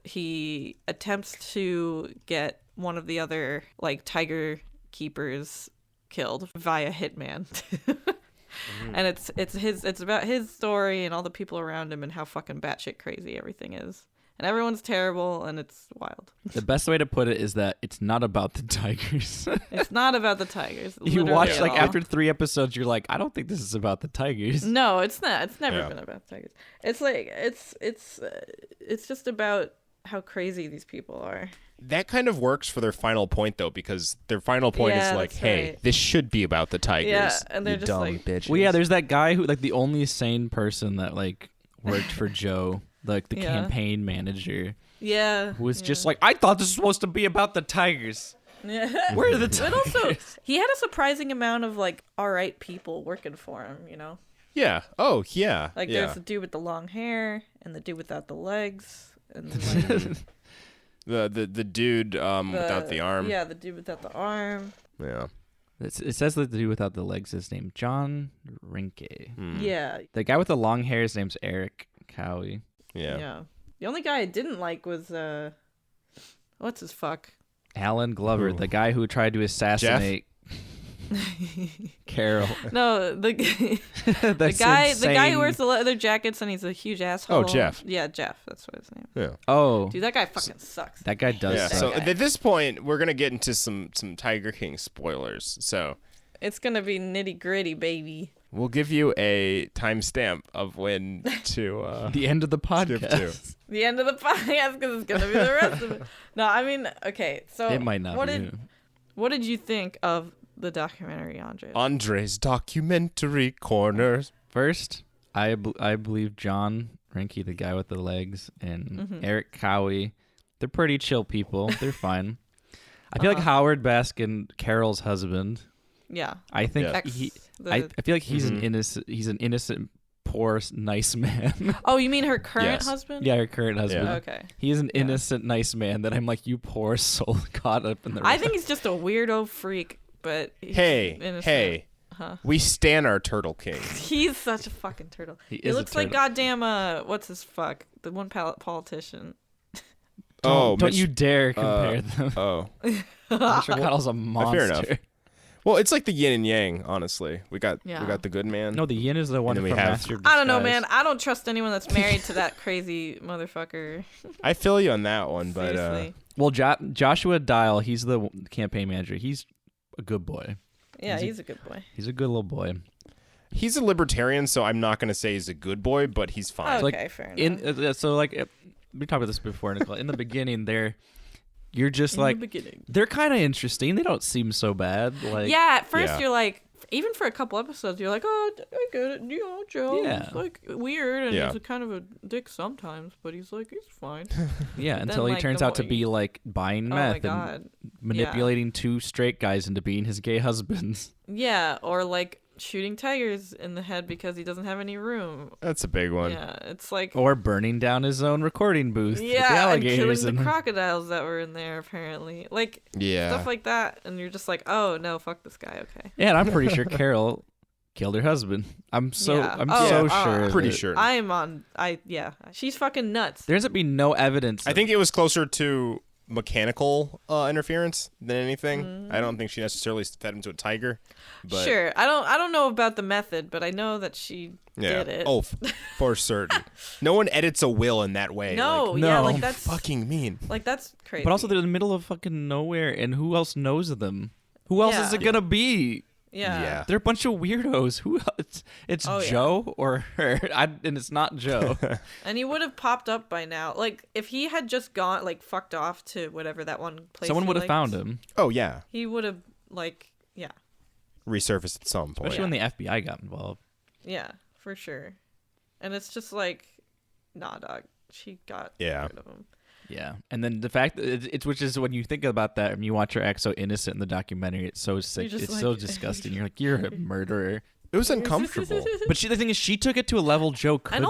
he attempts to get one of the other tiger keepers killed via hitman. And it's about his story and all the people around him and how fucking batshit crazy everything is. And everyone's terrible and it's wild. The best way to put it is that it's not about the tigers. It's not about the tigers. You watch after 3 episodes, you're like, I don't think this is about the tigers. No, it's not. It's never been about the tigers. It's just about how crazy these people are. That kind of works for their final point, though, because their final point is hey, this should be about the tigers. Yeah, and they're you just dumb bitches. Well, yeah, there's that guy who, the only sane person that, worked for Joe, the campaign manager. Yeah. Who was just I thought this was supposed to be about the tigers. Yeah. Where are the tigers? But also, he had a surprising amount of, all right people working for him, you know? Yeah. Oh, yeah. There's the dude with the long hair and the dude without the legs. And the dude without the arm. Yeah, the dude without the arm. Yeah. It says that the dude without the legs is named John Rinke. Yeah. The guy with the long hair, his name's Eric Cowie. Yeah. The only guy I didn't like was what's his fuck? Alan Glover, the guy who tried to assassinate Carol. No, the guy who wears the leather jackets and he's a huge asshole. Oh, Jeff. Yeah, Jeff. That's what his name. Yeah. Oh, dude, that guy fucking sucks. That guy does. Yeah. Suck. So at this point, we're gonna get into some Tiger King spoilers. So it's gonna be nitty gritty, baby. We'll give you a timestamp of when to the end of the podcast. The end of the podcast because it's gonna be the rest of it. No, I mean, okay. So it might not be. What did you think of the documentary, Andre? Andre's documentary corners. First, I believe John Rinke, the guy with the legs, and Eric Cowie, they're pretty chill people. They're fine. I feel like Howard Baskin, Carol's husband. Yeah. I think Yeah. I feel like he's an innocent. He's an innocent poor, nice man. Oh, you mean her current Yes. husband? Yeah, her current husband. Yeah. Okay. He is an innocent, nice man that I'm like, you poor soul caught up in the. I think he's just a weirdo freak, but he's innocent. Hey. Huh? We stan our Turtle King. He's such a fucking turtle. He He is a looks like turtle. goddamn what's his fuck? The one politician. Don't you dare compare them. Oh. Mitch McConnell's a monster. enough. Well, it's like the yin and yang, honestly. We got the good man. No, the yin is the one then from we have- Master of I don't know, Disguise. man. I don't trust anyone that's married to that crazy motherfucker. I feel you on that one, but Seriously. Well, Joshua Dial, he's the campaign manager. He's a good boy. Yeah, he's a good boy. He's a good little boy. he's a libertarian, so I'm not going to say he's a good boy, but he's fine. Okay, fair enough. We talked about this before, Nicole. In the beginning, you're just In like the beginning. they're kind of interesting. They don't seem so bad. Like Yeah, at first Yeah. you're like, even for a couple episodes, you're like, oh, I get it. You know, Joe Yeah. is like weird and Yeah. he's a kind of a dick sometimes, but he's fine. yeah, Then, until he like, turns the out to more be you- like buying Oh my meth and god. manipulating two straight guys into being his gay husbands. Yeah, or like shooting tigers in the head because he doesn't have any room. That's a big one. Yeah, it's like Or burning down his own recording booth with the yeah, and alligators killing in the them. crocodiles that were in there apparently. Like Yeah. stuff like that, and you're just like, oh no, fuck this guy. Okay. Yeah, and I'm pretty sure Carol killed her husband. I'm so Yeah. I'm Oh, so oh, sure. Pretty that- sure. She's fucking nuts. There ends up being no evidence. I think it was closer to mechanical interference than anything. I don't think she necessarily fed him to a tiger. But Sure. I don't know about the method, but I know that she yeah. did it. Oh, for certain. No one edits a will in that way. no, Like, yeah, No. like that's fucking mean. like that's crazy. But also, they're in the middle of fucking nowhere, and who else knows them? Who else is Yeah. it gonna be? yeah. They're a bunch of weirdos. Who else? It's Oh, yeah. Joe or her, and it's not Joe. And he would have popped up by now. Like if he had just gone like fucked off to whatever that one place. Someone he would have liked, found him, Oh, yeah. He would have yeah. Resurfaced at some point. especially when the FBI got involved. Yeah, for sure. And it's just like, nah, dog. She got Yeah. rid of him. Yeah, and then the fact that it's which is when you think about that and you watch her act so innocent in the documentary, it's so sick. just It's like- so disgusting. You're like, you're a murderer. It was uncomfortable. But the thing is, she took it to a level Joe couldn't.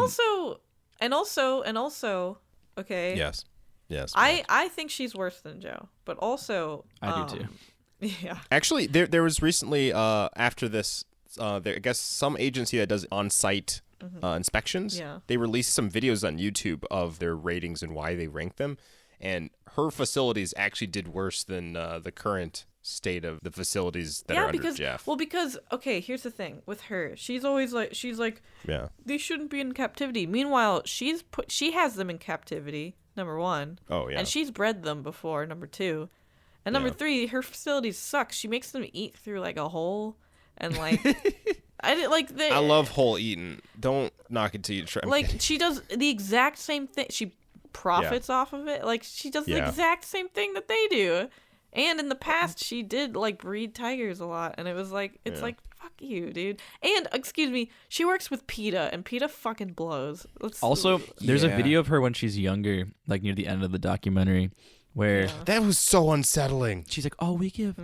And also, okay. Yes. Yes. I think she's worse than Joe, but also I do too. Yeah. Actually, there was recently after this, I guess some agency that does on-site inspections. Yeah. They released some videos on YouTube of their ratings and why they rank them, and her facilities actually did worse than the current state of the facilities that are under Jeff. Because okay, here's the thing with her. She's always like Yeah. they shouldn't be in captivity. Meanwhile, she has them in captivity. Number one. Oh yeah. And she's bred them before. Number two. And number Yeah. three, her facilities suck. She makes them eat through like a hole, and like I did like I love whole eating. Don't knock it till you try. like she does the exact same thing. She profits off of it. Like she does the Yeah. exact same thing that they do. And in the past, she did like breed tigers a lot, and it was like like fuck you, dude. And excuse me, she works with PETA, and PETA fucking blows. Also, there's a Yeah. video of her when she's younger, like near the end of the documentary, where That was so unsettling. she's like, "Oh, we give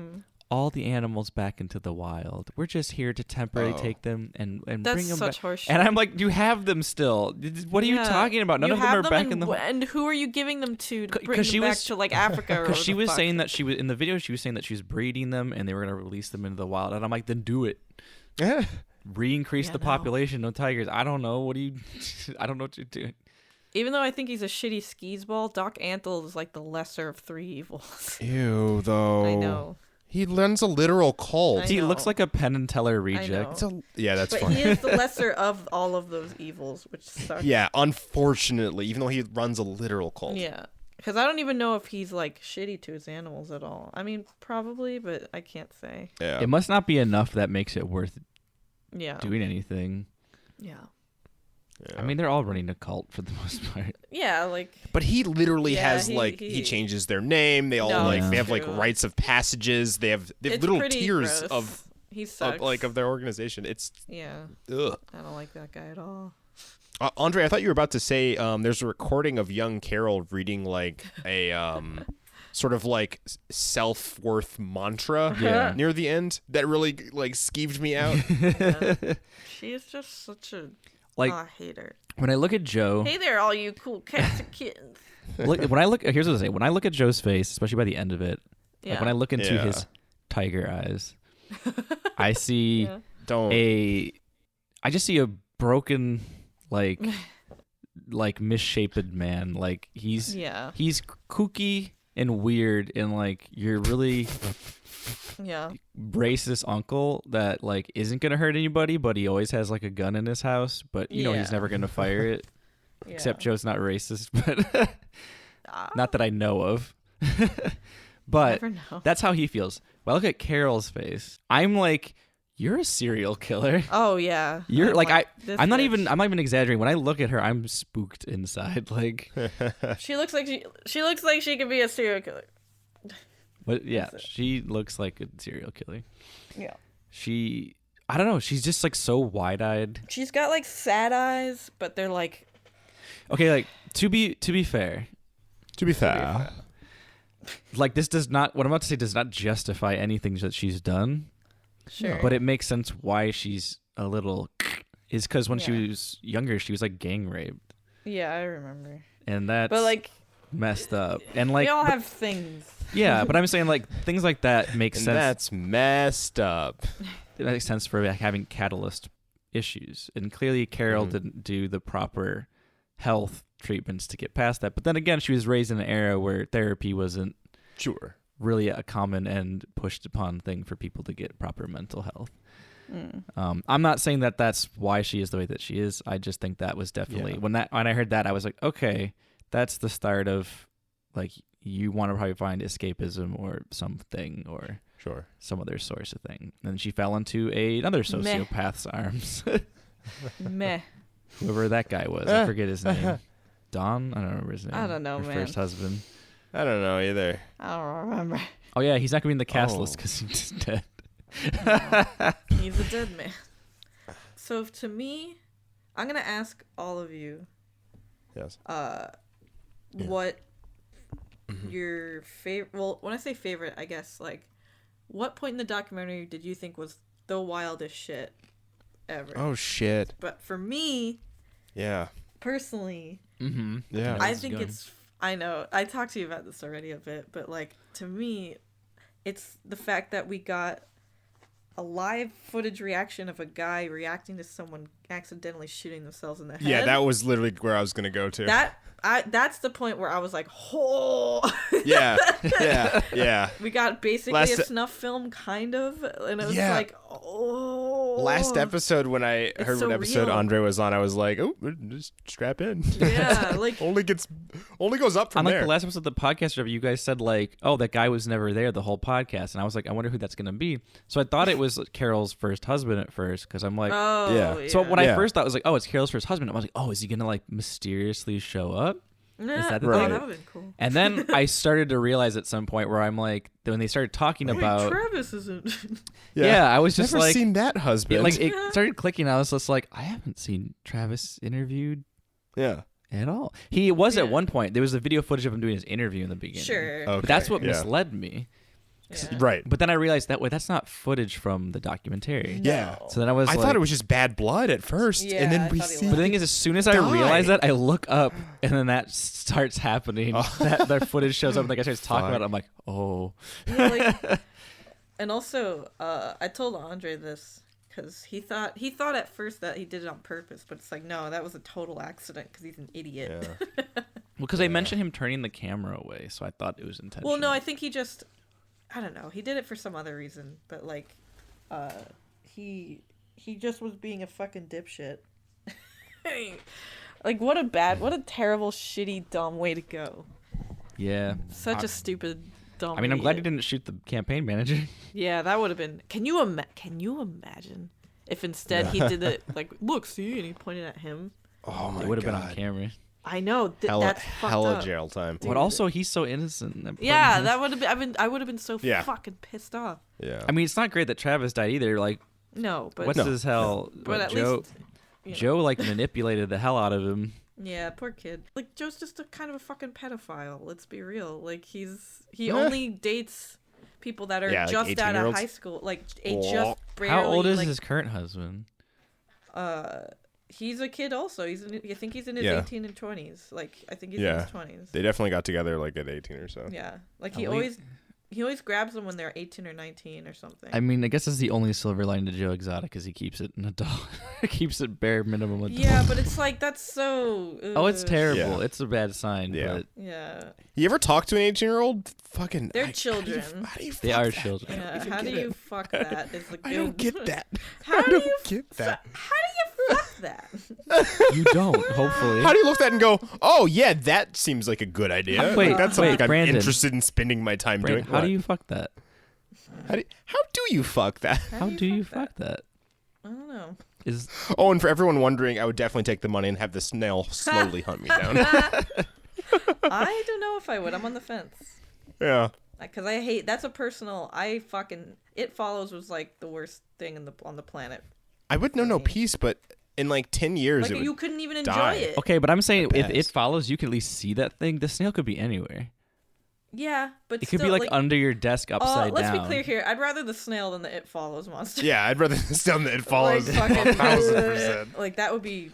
all the animals back into the wild. We're just here to temporarily take them and That's bring them such back." horseshit. And I'm like, "You have them still. What are you talking about? None You of them have are back and in the." And who are you giving them to bring them she back was- to like Africa? Because she was saying that she was in the video. She was saying that she was breeding them and they were gonna release them into the wild. And I'm like, then do it. Yeah. Re-increase Yeah, the no. population. No tigers. I don't know. What do you? I don't know what you're doing. Even though I think he's a shitty skis ball, Doc Antle is like the lesser of three evils. Ew, though. I know. He lends a literal cult. I He know. looks like a Penn and Teller reject. know. Yeah, that's But funny. he is the lesser of all of those evils, which sucks. Yeah, unfortunately, even though he runs a literal cult. Yeah. Because I don't even know if he's like shitty to his animals at all. I mean, probably, but I can't say. Yeah. It must not be enough that makes it worth Yeah. doing anything. Yeah. I mean, they're all running a cult for the most part. Yeah, like But he literally Yeah, has he changes their name. They all No, it's they have like true. rites of passages. They have it's little pretty tiers gross. He sucks. of their organization. It's Yeah. ugh. I don't like that guy at all. Andre, I thought you were about to say there's a recording of young Carol reading like a sort of like self-worth mantra Yeah. near the end that really like skeeved me out. Yeah. She is just such a like, I hate her. when I look at Joe, Hey there, all you cool cats and kittens. here's what I say. When I look at Joe's face, especially by the end of it, like when I look into his tiger eyes, I see I just see a broken, like misshapen man. Like he's kooky and weird, and like you're really racist uncle that like isn't gonna hurt anybody, but he always has like a gun in his house, but you know he's never gonna fire it. Except Joe's not racist, but not that I know of. But that's how he feels. When I look at Carol's face, I'm like, you're a serial killer. Oh yeah. You're I'm not even exaggerating. When I look at her, I'm spooked inside. Like she looks like she could be a serial killer. But yeah, she looks like a serial killer. Yeah. I don't know, she's just like so wide-eyed. She's got like sad eyes, but they're like okay, like to be fair. Like this does not what I'm about to say does not justify anything that she's done. Sure. But it makes sense why she's a little is because when she was younger, she was like gang raped. Yeah, I remember. And that's messed up. And like we all have things. Yeah, but I'm saying like things like that make sense. That's messed up. It makes sense for like, having catalyst issues. And clearly Carol didn't do the proper health treatments to get past that. But then again, she was raised in an era where therapy wasn't really a common and pushed upon thing for people to get proper mental health. I'm not saying that that's why she is the way that she is. I just think that was definitely when I heard that, I was like, okay, that's the start of like you want to probably find escapism or something or some other source of thing. And she fell into another sociopath's arms. Meh. Whoever that guy was, I forget his name. Don? I don't remember his name. I don't know, her man. First husband. I don't know either. I don't remember. Oh yeah, he's not gonna be in the cast list because he's dead. He's a dead man. So to me, I'm gonna ask all of you. Yes. What your favorite? Well, when I say favorite, I guess like, what point in the documentary did you think was the wildest shit ever? Oh shit! But for me, personally, I think it's. I know I talked to you about this already a bit, but like to me, it's the fact that we got a live footage reaction of a guy reacting to someone accidentally shooting themselves in the head. Yeah, that was literally where I was gonna go to. That's the point where I was like, oh. Yeah. We got basically a snuff film, kind of, and it was like, oh. Last episode, when I heard what episode Andre was on, I was like, oh, just strap in. Yeah, like only goes up from there. Like the last episode of the podcast, you guys said like, oh, that guy was never there the whole podcast, and I was like, I wonder who that's gonna be. So I thought it was Carol's first husband at first, because I'm like, So when I first thought it was like, oh, it's Carol's first husband, I was like, oh, is he gonna like mysteriously show up? Is that the thing? That would have been cool. And then I started to realize at some point where I'm like, when they started talking about Travis isn't. I was just never like, seen that husband. It started clicking. I was just like, I haven't seen Travis interviewed. At all. He was at one point. There was a video footage of him doing his interview in the beginning. Sure. Okay. But that's what misled me. Yeah. Right. But then I realized that's not footage from the documentary. Yeah. So then I thought it was just bad blood at first, and then we see. But the thing is, as soon as I realize that, I look up, and then that starts happening. That footage shows up, and the guy starts talking about it. I'm like, oh. Yeah, and also, I told Andre this because he thought at first that he did it on purpose, but it's like, no, that was a total accident because he's an idiot. Yeah. Well, because they mentioned him turning the camera away, so I thought it was intentional. Well, no, I think he just. I don't know. He did it for some other reason, but like, he just was being a fucking dipshit. Like, what a terrible, shitty, dumb way to go. Yeah. Such a stupid, dumb. I mean, I'm glad he didn't shoot the campaign manager. Yeah, that would have been. Can you imagine if instead he did it like, look, see, and he pointed at him? Oh my god. It would have been on camera. I know that's hella jail time. But also, he's so innocent. Yeah, that would have been. I would have been so fucking pissed off. Yeah. I mean, it's not great that Travis died either. Like, no, but what's his hell? But at least Joe like manipulated the hell out of him. Yeah, poor kid. Like Joe's just a kind of a fucking pedophile. Let's be real. Like he only dates people that are just out of high school. Like just barely. How old is his current husband? He's a kid also. I think he's in his 18 and 20s. Like, I think he's in his 20s. They definitely got together like at 18 or so. Yeah. Like, he always grabs them when they're 18 or 19 or something. I mean, I guess that's the only silver lining to Joe Exotic is he keeps it an adult. Keeps it bare minimum adult. Yeah, but it's like, that's so... Oh, it's terrible. Yeah. It's a bad sign. Yeah. But Yeah. You ever talk to an 18-year-old? Fucking... They're children. How do you they fuck are that? children. Yeah, how do you fuck that? Is the good... I don't get that. How do you get that. How do you fuck that? You don't, hopefully. How do you look at that and go, oh, yeah, that seems like a good idea. Wait, Like, that's something I'm Brandon. interested in spending my time Brandon, doing. how do What? you fuck that? How do you fuck that? How do you fuck that? I don't know. Is Oh, and for everyone wondering, I would definitely take the money and have the snail slowly hunt me down. I don't know if I would. I'm on the fence. Yeah. Because I hate... That's a personal... It Follows was like the worst thing on the planet. I would know no peace, but in like 10 years, Like, it would you couldn't even enjoy die. it. okay, but I'm saying if it best. follows, you can at least see that thing. The snail could be anywhere. Yeah, but It could still, be like under your desk upside let's down. be clear here. I'd rather the snail than the It Follows monster. Yeah, I'd rather stone that it follows Like, fucking, 1,000%. like, that would be...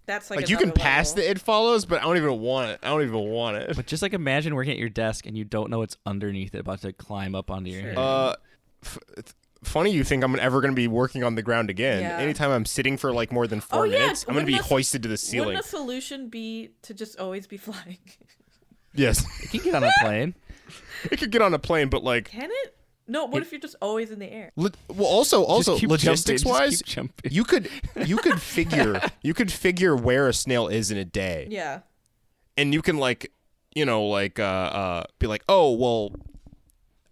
That's like You can another pass level. the it follows, but I don't even want it. I don't even want it. But just like imagine working at your desk and you don't know what's underneath it, about to climb up onto your head. Funny you think I'm ever going to be working on the ground again. Yeah. Anytime I'm sitting for like more than 4 minutes, I'm going to be hoisted to the ceiling. Wouldn't a solution be to just always be flying? Yes. You can get on a plane. It could get on a plane, but like... Can it? No, what if you're just always in the air? Well, also Just keep logistics jumping, wise, just keep jumping. you could figure where a snail is in a day. Yeah. And you can like be like, oh, well,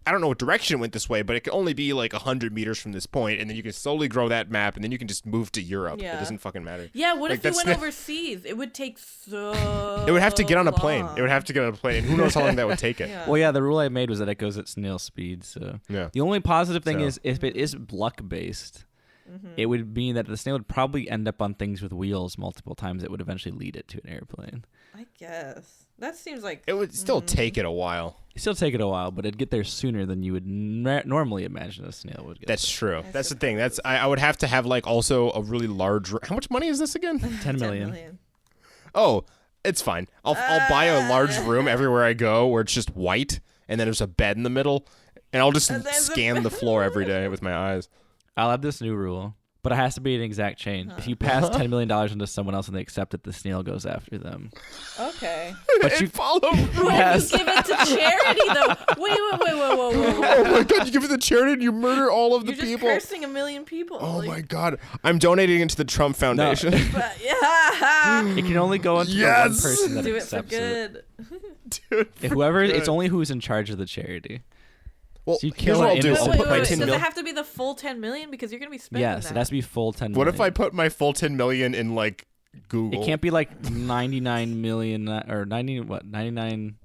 I don't know what direction it went this way, but it can only be like 100 meters from this point, and then you can slowly grow that map, and then you can just move to Europe. Yeah. It doesn't fucking matter. Yeah, what Like, if you that's went overseas? It would take so It would have to get on a plane. long. It would have to get on a plane. Who knows how long that would take it? Yeah. Well, yeah, the rule I made was that it goes at snail speed. So Yeah. the only positive thing So- is if it is luck based, it would mean that the snail would probably end up on things with wheels multiple times. That would eventually lead it to an airplane. I guess. That seems like... It would still take it a while. It'd still take it a while, but it'd get there sooner than you would normally imagine a snail would get. That's true. That's the thing. I would have to have like also a really large... How much money is this again? 10 million. Oh, it's fine. I'll buy a large room everywhere I go where it's just white, and then there's a bed in the middle, and I'll just And there's a scan the floor every day with my eyes. I'll have this new rule, but it has to be an exact chain. If you pass $10 million into someone else and they accept it, the snail goes after them. Okay. But you follow. Yes. You give it to charity, though. Wait, whoa. Oh my god! You give it to charity and you murder all of the You're just people. cursing a million people. Oh like, my god! I'm donating it to the Trump Foundation. But, yeah. It can only go into Yes! one person that Do it for accepts it. good. Dude, If whoever, it's only who's in charge of the charity. well, So you here's kill what an I'll do. innocent I'll put my person. 10 Does it million. have to be the full 10 million? Because you're going to be spending Yes, that. it has to be full 10 What million. if I put my full 10 million in like Google? It can't be like 99 million or 99.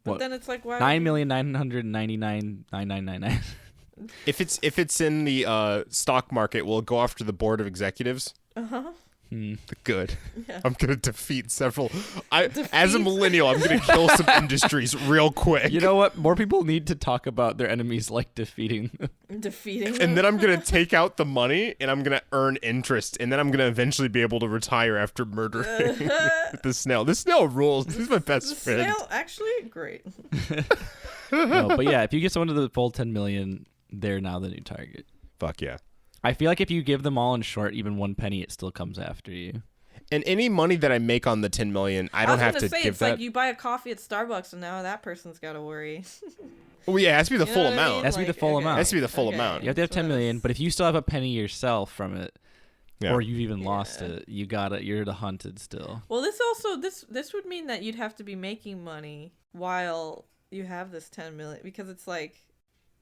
But What? then it's like, why? 9,999,999. If it's in the stock market, we'll go after the board of executives. Good. Yeah. I'm gonna defeat several. As a millennial, I'm gonna kill some industries real quick. You know what? More people need to talk about their enemies like defeating them. Defeating them. And then I'm gonna take out the money and I'm gonna earn interest, and then I'm gonna eventually be able to retire after murdering the snail. This snail rules. This is my best The friend. snail, actually, great. No, but yeah, if you get someone to the full 10 million, they're now the new target. Fuck yeah. I feel like if you give them all in short, even 1 penny, it still comes after you. And any money that I make on the 10 million, I don't have to say, give it's that. like you buy a coffee at Starbucks and now that person's got to worry. Well, yeah, it has to be the You know full what I amount. mean? Has to be the full amount. It has to be the full Okay. amount. You have to have So 10 million, that's- but if you still have a penny yourself from it, Yeah. or you've even lost it, you're the hunted still. Well, this would mean that you'd have to be making money while you have this 10 million, because it's like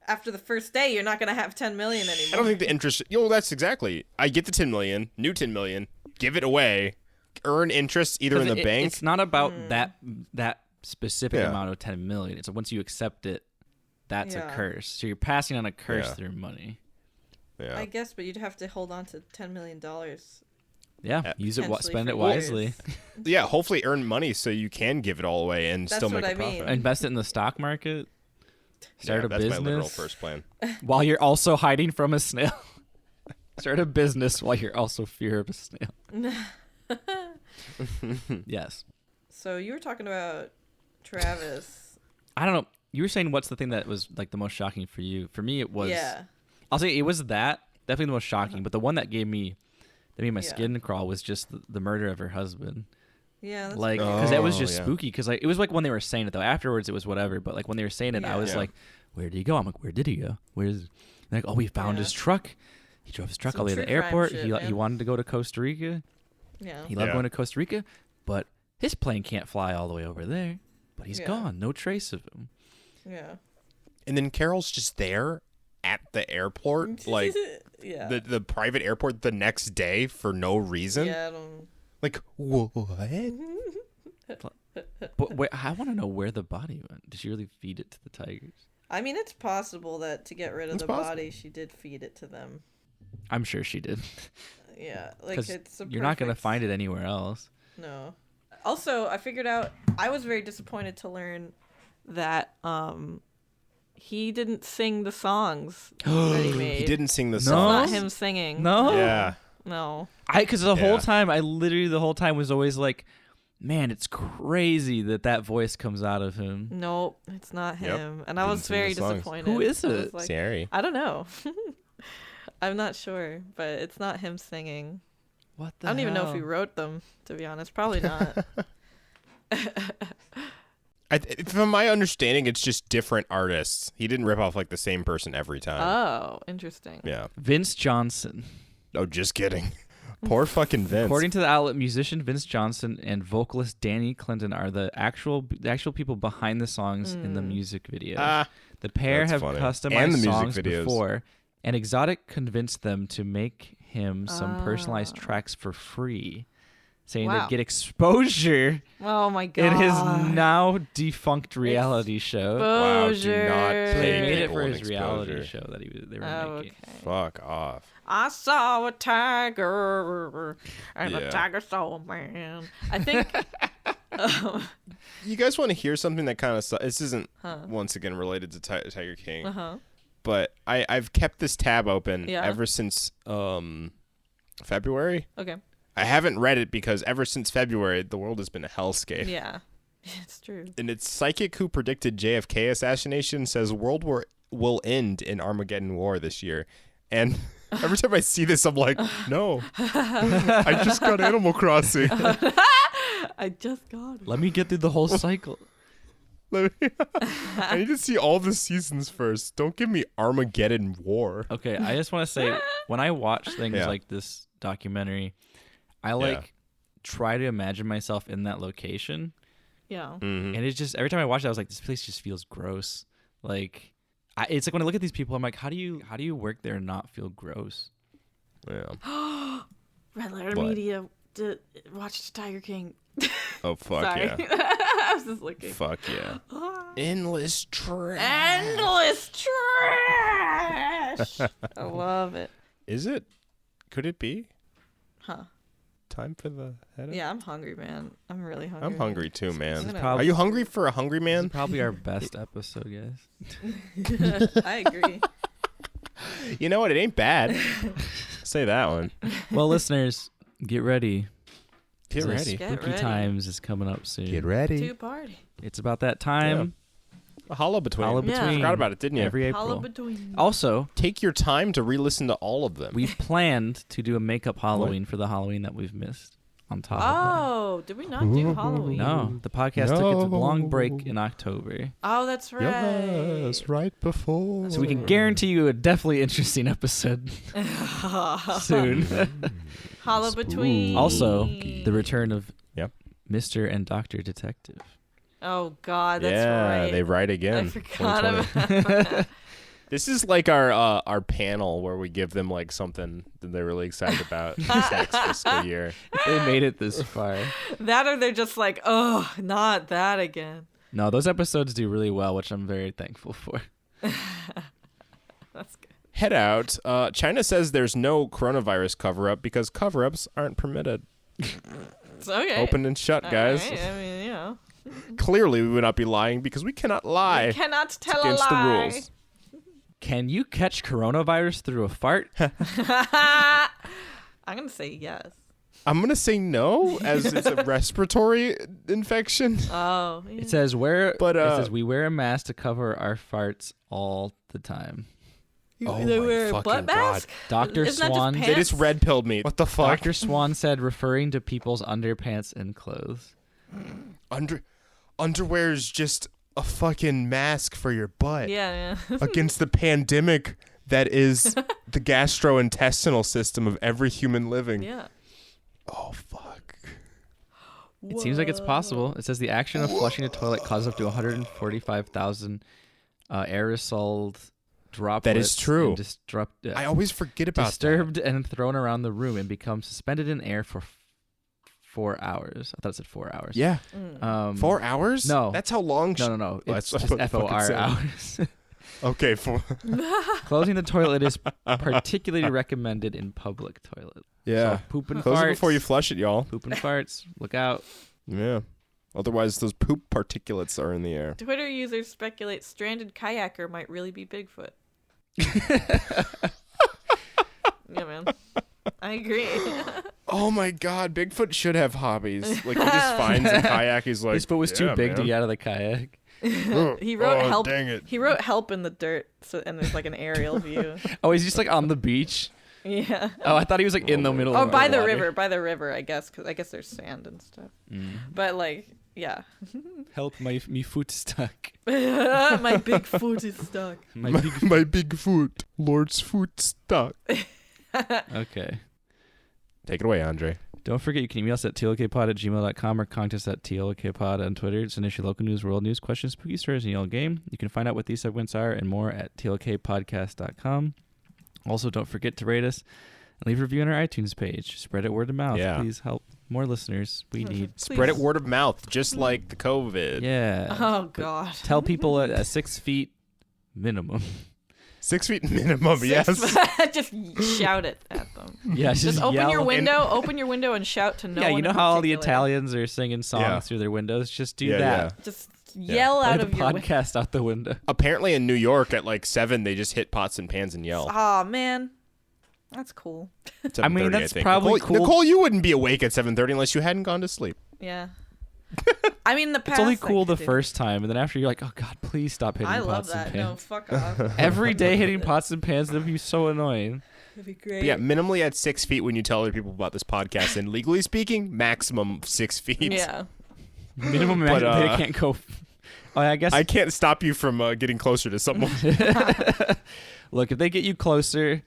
after the first day you're not going to have 10 million anymore. I don't think the interest. That's exactly. I get the 10 million, new 10 million, give it away, earn interest either in the bank. It's not about that specific Yeah. amount of 10 million. It's once you accept it, that's a Yeah. curse. So you're passing on a curse Yeah. through money. Yeah. I guess, but you'd have to hold on to $10 million. Yeah, use it, Potentially spend for it wisely. years. Yeah, hopefully earn money so you can give it all away and That's still what make a I mean. profit. Invest it in the stock market. Start Yeah, a that's my literal business first plan. while you're also hiding from a snail. Start a business while you're also fear of a snail. Yes. So you were talking about Travis. I don't know. You were saying what's the thing that was like the most shocking for you? For me, it was. Yeah. I'll say it was that definitely the most shocking. But the one that made my skin crawl was just the murder of her husband. Yeah. That's Like, because that was just spooky. Because like it was like when they were saying it though. Afterwards, it was whatever. But like when they were saying it, I was like, "Where did he go?" I'm like, "Where did he go? Where's?" Like, "Oh, we found his truck. He drove his truck all the way to the airport. He wanted to go to Costa Rica. Yeah. He loved going to Costa Rica, but his plane can't fly all the way over there. But he's gone. No trace of him." Yeah. And then Carol's just there at the airport, like the private airport the next day for no reason. Yeah, I don't... Like, what? But wait, I want to know where the body went. Did she really feed it to the tigers? I mean, it's possible that to get rid of body, she did feed it to them. I'm sure she did. Yeah, like it's you're not gonna find it anywhere else. No. Also, I figured out I was very disappointed to learn that he didn't sing the songs that he made. He didn't sing the No? songs. It's not him singing. No. Yeah. No. Because the whole time, the whole time was always like, man, it's crazy that voice comes out of him. Nope, it's not him. And I was very disappointed. Who is it? Like, Sari. I don't know. I'm not sure, but it's not him singing. What the I don't even know if hell? he wrote them, to be honest. Probably not. From my understanding, it's just different artists. He didn't rip off like the same person every time. Oh, interesting. Yeah. Vince Johnson. Oh, just kidding. Poor fucking Vince. According to the outlet, musician Vince Johnson and vocalist Danny Clinton are the actual people behind the songs in the music videos. The pair have customized songs before, and Exotic convinced them to make him some personalized tracks for free, saying they'd get exposure Oh my god! in his now defunct reality show. Wow, do not They pay made it people for in his exposure. reality show that they were making. Okay. Fuck off. I saw a tiger, and the tiger saw a man. I think. You guys want to hear something that kind of this isn't once again related to Tiger King, but I've kept this tab open ever since February. Okay. I haven't read it because ever since February, the world has been a hellscape. Yeah, it's true. And its psychic who predicted JFK assassination says world war will end in Armageddon War this year. And every time I see this, I'm like, no. I just got Animal Crossing. I just got it. Let me get through the whole cycle. I need to see all the seasons first. Don't give me Armageddon War. Okay, I just want to say, when I watch things like this documentary, I try to imagine myself in that location. Yeah. And it's just, every time I watch it, I was like, this place just feels gross. Like, it's like when I look at these people, I'm like, how do you work there and not feel gross? Yeah. Red Letter Media watched Tiger King. Oh, fuck Sorry. yeah. I was just looking. Fuck yeah. Endless trash. Endless trash. I love it. Is it? Could it be? Huh. Time for the head? Yeah, I'm hungry, man. I'm really hungry. I'm hungry too, man. Probably, are you hungry for a hungry man? Probably our best episode, guys. I agree. You know what? It ain't bad. Say that one. Well, listeners, get ready. Get ready. Spooky times is coming up soon. Get ready. To party. It's about that time. A hollow between. Hollow between. Forgot about it, didn't you? Every Hollow April. between. Also, take your time to re-listen to all of them. We've planned to do a makeup Halloween for the Halloween that we've missed. On top of Oh, did we not do Halloween? that. No, the podcast took its long break in October. Oh, that's right. Yes, right before. So we can guarantee you a definitely interesting episode soon. Hollow between. Also, the return of Mr. and Dr. Detective. Oh God, that's right. Yeah, they write again. I forgot about that. This is like our panel where we give them like something that they're really excited about this next fiscal year. They made it this far. That or they're just like, oh, not that again. No, those episodes do really well, which I'm very thankful for. That's good. Head out. China says there's no coronavirus cover-up because cover-ups aren't permitted. It's okay. Open and shut, guys. Right. I mean, you know. Clearly, we would not be lying because we cannot lie. You cannot tell it's against a lie. the rules. Can you catch coronavirus through a fart? I'm going to say yes. I'm going to say no, as it's a respiratory infection. Oh. Yeah. It says we wear a mask to cover our farts all the time. They wear a butt mask? Dr. Swan. They just red pilled me. What the fuck? Dr. Swan said, referring to people's underpants and clothes. Underwear is just a fucking mask for your butt. Yeah. Against the pandemic that is the gastrointestinal system of every human living. Yeah. Oh, fuck. It seems like it's possible. It says the action of flushing a toilet causes up to 145,000 aerosol droplets. That is true. I always forget about disturbed and thrown around the room and become suspended in air for 4 hours. I thought it said 4 hours. Yeah. 4 hours? No. That's how long. No. It's just FOR hours. Okay. Closing the toilet is particularly recommended in public toilets. Yeah. So poop and Close farts. it before you flush it, y'all. Poop and farts. Look out. Yeah. Otherwise, those poop particulates are in the air. Twitter users speculate stranded kayaker might really be Bigfoot. Yeah, man. I agree. Oh my God, Bigfoot should have hobbies. Like he just finds a kayak. He's like, his foot was too big to get out of the kayak. He wrote help. Dang it. He wrote help in the dirt, and there's like an aerial view. Oh, he's just like on the beach. Yeah. Oh, I thought he was like in the middle. Oh, of by the water. river, I guess, because I guess there's sand and stuff. But like, yeah. Help, my foot stuck. My big foot is stuck. My big foot, Lord's foot stuck. Okay. Take it away, Andre. Don't forget, you can email us at tlkpod@gmail.com or contact us at tlkpod on Twitter. Send us your local news, world news, questions, spooky stories, and yell game. You can find out what these segments are and more at tlkpodcast.com. Also, don't forget to rate us and leave a review on our iTunes page. Spread it word of mouth. Yeah. Please help more listeners. We need. Spread it word of mouth, just like the COVID. Yeah. Oh, God. Tell people at 6 feet minimum. 6 feet minimum, yes. Just shout it at them. Yeah, just open your window. Open your window and shout to no one. Yeah, you know in how all the particular. Italians are singing songs through their windows? Just do that. Yeah. Just yell out of the your window. podcast out the window. Apparently in New York at like 7, they just hit pots and pans and yell. Oh, man. That's cool. 7:30, I mean, that's think. probably Nicole, cool. Nicole, you wouldn't be awake at 7:30 unless you hadn't gone to sleep. Yeah. I mean, the past. It's only cool the do. first time, and then after you're like, oh God, please stop hitting I love pots and that. pans. No, fuck off. Every day hitting pots and pans, that'd be so annoying. That'd be great. But yeah, minimally at 6 feet when you tell other people about this podcast, and legally speaking, maximum 6 feet. Yeah. Minimum, But, they can't go. Oh, I guess I can't stop you from getting closer to someone. Look, if they get you closer,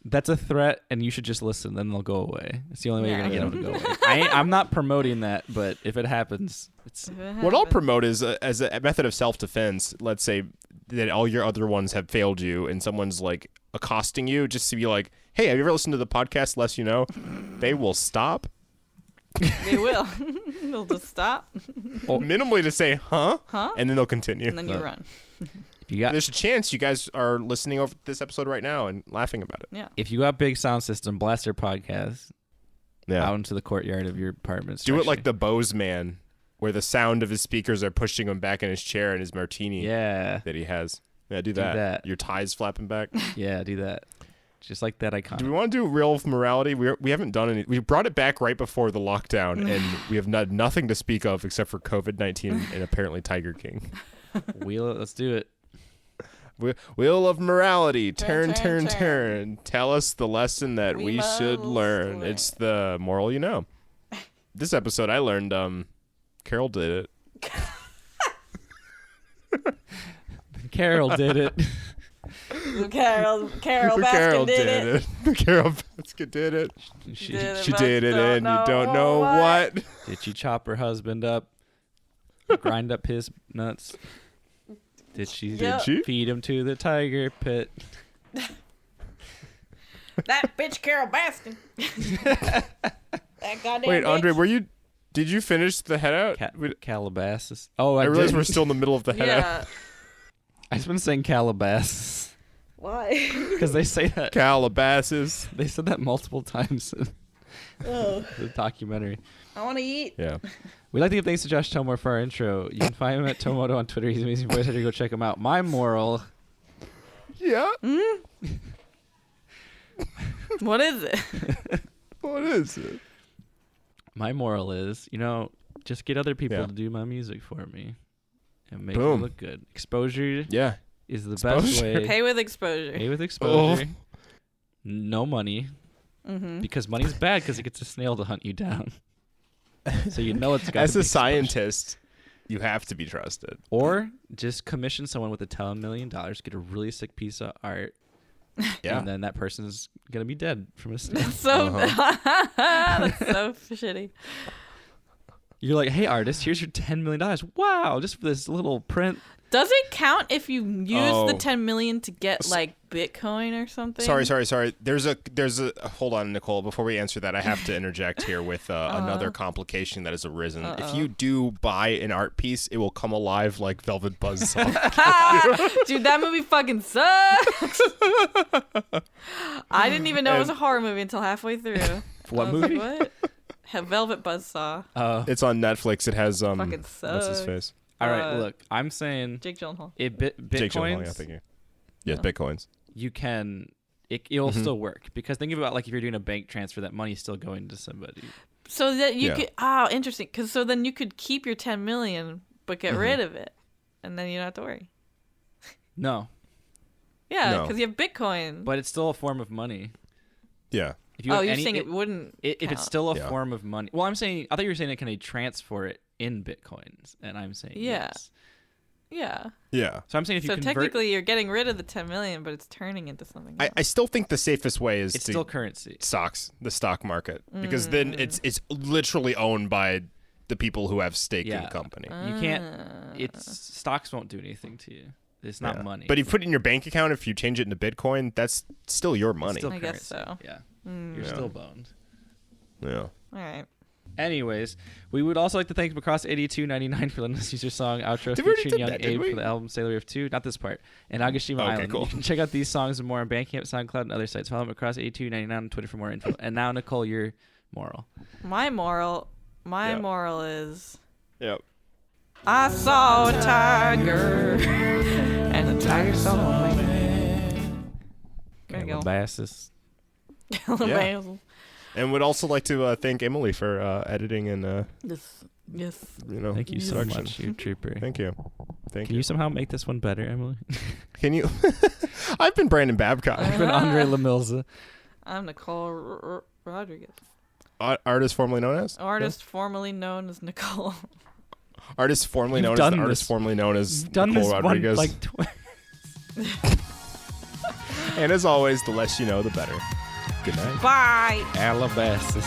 that's a threat, and you should just listen. Then they'll go away. It's the only way you're gonna get them to go away. I'm not promoting that, but if it happens, it's. What I'll promote is as a method of self-defense. Let's say that all your other ones have failed you, and someone's like accosting you, just to be like, "Hey, have you ever listened to the podcast? Less you know." They will stop. They will. They'll just stop. Minimally to say, "Huh?" And then they'll continue. And then you run. There's a chance you guys are listening over this episode right now and laughing about it. Yeah. If you got big sound system, blast your podcast Yeah. out into the courtyard of your apartment. Do it like the Bose man, where the sound of his speakers are pushing him back in his chair and his martini that he has. Yeah, do that. Your tie's flapping back. Yeah, do that. Just like that icon. Do we want to do real morality? We haven't done any. We brought it back right before the lockdown, and we have nothing to speak of except for COVID-19 and apparently Tiger King. Let's do it. Wheel of morality. Turn. Tell us the lesson that we should learn. It's the moral you know. This episode I learned Carol did it. Carol did it. Carol Baskin did it. Carol Baskin did it. She did it, and you don't know what. Did she chop her husband up? Grind up his nuts? Did she feed him to the tiger pit? That bitch Carol Baskin. That goddamn Wait, bitch. Andre, did you finish the head out? Calabasas. Oh, I realize did. we're still in the middle of the head out. I just been saying Calabasas. Why? Because they say that. Calabasas. They said that multiple times in the documentary. I want to eat. Yeah. We'd like to give thanks to Josh Tomor for our intro. You can find him at Tomoto on Twitter. He's an amazing voice actor. Go check him out. My moral. Yeah. What is it? What is it? My moral is, just get other people to do my music for me and make me look good. Exposure is the best way. Pay with exposure. Pay with exposure. No money. Because money's bad because it gets a snail to hunt you down. So it's got As to a be scientist, you have to be trusted. Or just commission someone with $10 million, get a really sick piece of art, and then that person's going to be dead from a snail. That's so shitty. You're like, hey, artist, here's your $10 million. Wow, just for this little print. Does it count if you use the 10 million to get like Bitcoin or something? Sorry. There's a hold on, Nicole. Before we answer that, I have to interject here with another complication that has arisen. If you do buy an art piece, it will come alive like Velvet Buzzsaw. Dude, that movie fucking sucks. I didn't even know it was a horror movie until halfway through. What movie? Like, what? Velvet Buzzsaw. It's on Netflix. It has fucking sucks. what's his face? All right, look, I'm saying Jake Gyllenhaal. Bitcoins. Jake Gyllenhaal, yeah, thank you. Yes, Bitcoins. You can, it'll still work because think about like if you're doing a bank transfer, that money's still going to somebody. So that you could, interesting, because so then you could keep your 10 million but get rid of it, and then you don't have to worry. No. Yeah, because you have Bitcoin. But it's still a form of money. Yeah. If you're saying it wouldn't. If it's still a form of money. Well, I thought you were saying that can they transfer it in Bitcoins, and I'm saying yes. Yeah. So I'm saying if you convert, technically you're getting rid of the 10 million, but it's turning into something else. I still think the safest way is it's to still currency. The stock market, because then it's literally owned by the people who have stake in the company. You can't. Stocks won't do anything to you. It's not money. But if you put it in your bank account, if you change it into Bitcoin, that's still your money. Still I currency. guess so. Yeah. You're still boned. Yeah. All right. Anyways, we would also like to thank Macross8299 for letting us use your song outro featuring Young Abe for the album Sailor Reef 2. Not this part. And Agashima Island. Cool. You can check out these songs and more on Bandcamp, SoundCloud, and other sites. Follow Macross8299 on Twitter for more info. And now, Nicole, your moral. My moral is... Yep. I saw a tiger, and the tiger saw me. There you go. Calabasas. Calabasas. And would also like to thank Emily for editing and yes. Thank you so production. much, you trooper. Thank you. Can you somehow make this one better, Emily? Can you? I've been Brandon Babcock. I've been Andre Lamilza. I'm Nicole Rodriguez. Artist formerly known as? Artist formerly known as Nicole. Artist formerly known as the artist formerly known as Nicole Rodriguez. One, like twice. And as always, the less you know, the better. Good night. Bye. Alabasas.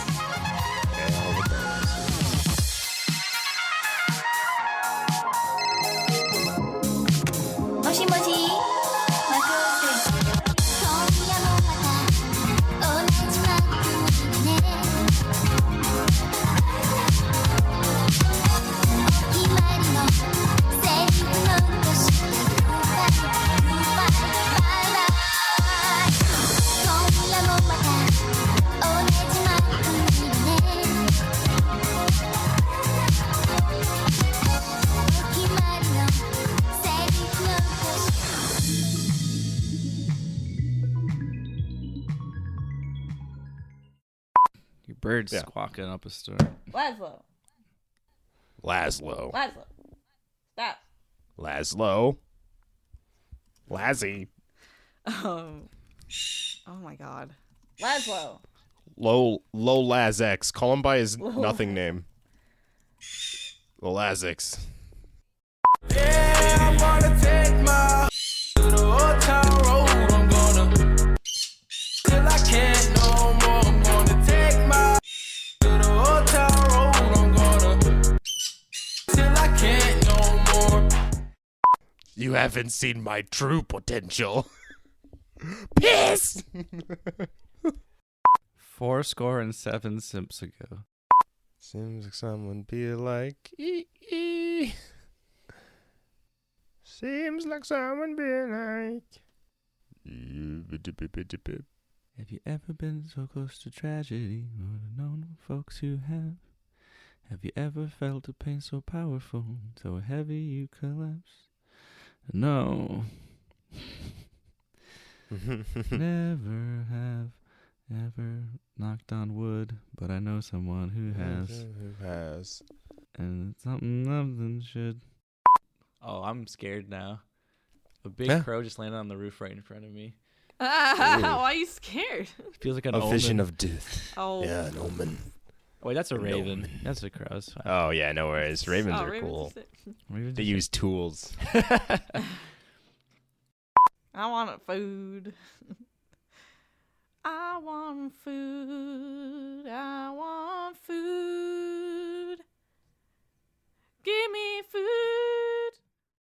Bird squawking up a storm. Laszlo. Stop. Laszlo. Lazzy. Oh my God. Laszlo. Low Lazex. Call him by his nothing name. Lazex. Yeah, I'm gonna take my to the old town road. I'm gonna till I can't no more. I'm gonna take my to the old town road. I'm gonna till I can't no more. You haven't seen my true potential. Piss! 407 simps ago. Seems like someone be like Seems like someone be like Have you ever been so close to tragedy or known folks who have? Have you ever felt a pain so powerful, so heavy you collapse? No. Never have. Never knocked on wood, but I know someone who has. Who has? And it's something should. Oh, I'm scared now. A big crow just landed on the roof right in front of me. Why are you scared? It feels like an A vision omen. of death. Oh. Yeah, an omen. Wait, that's a raven. omen. That's a crow. It's fine. Oh, yeah, no worries. Ravens are Ravens cool. is it. Ravens They are- use tools. I want food. I want food. I want food.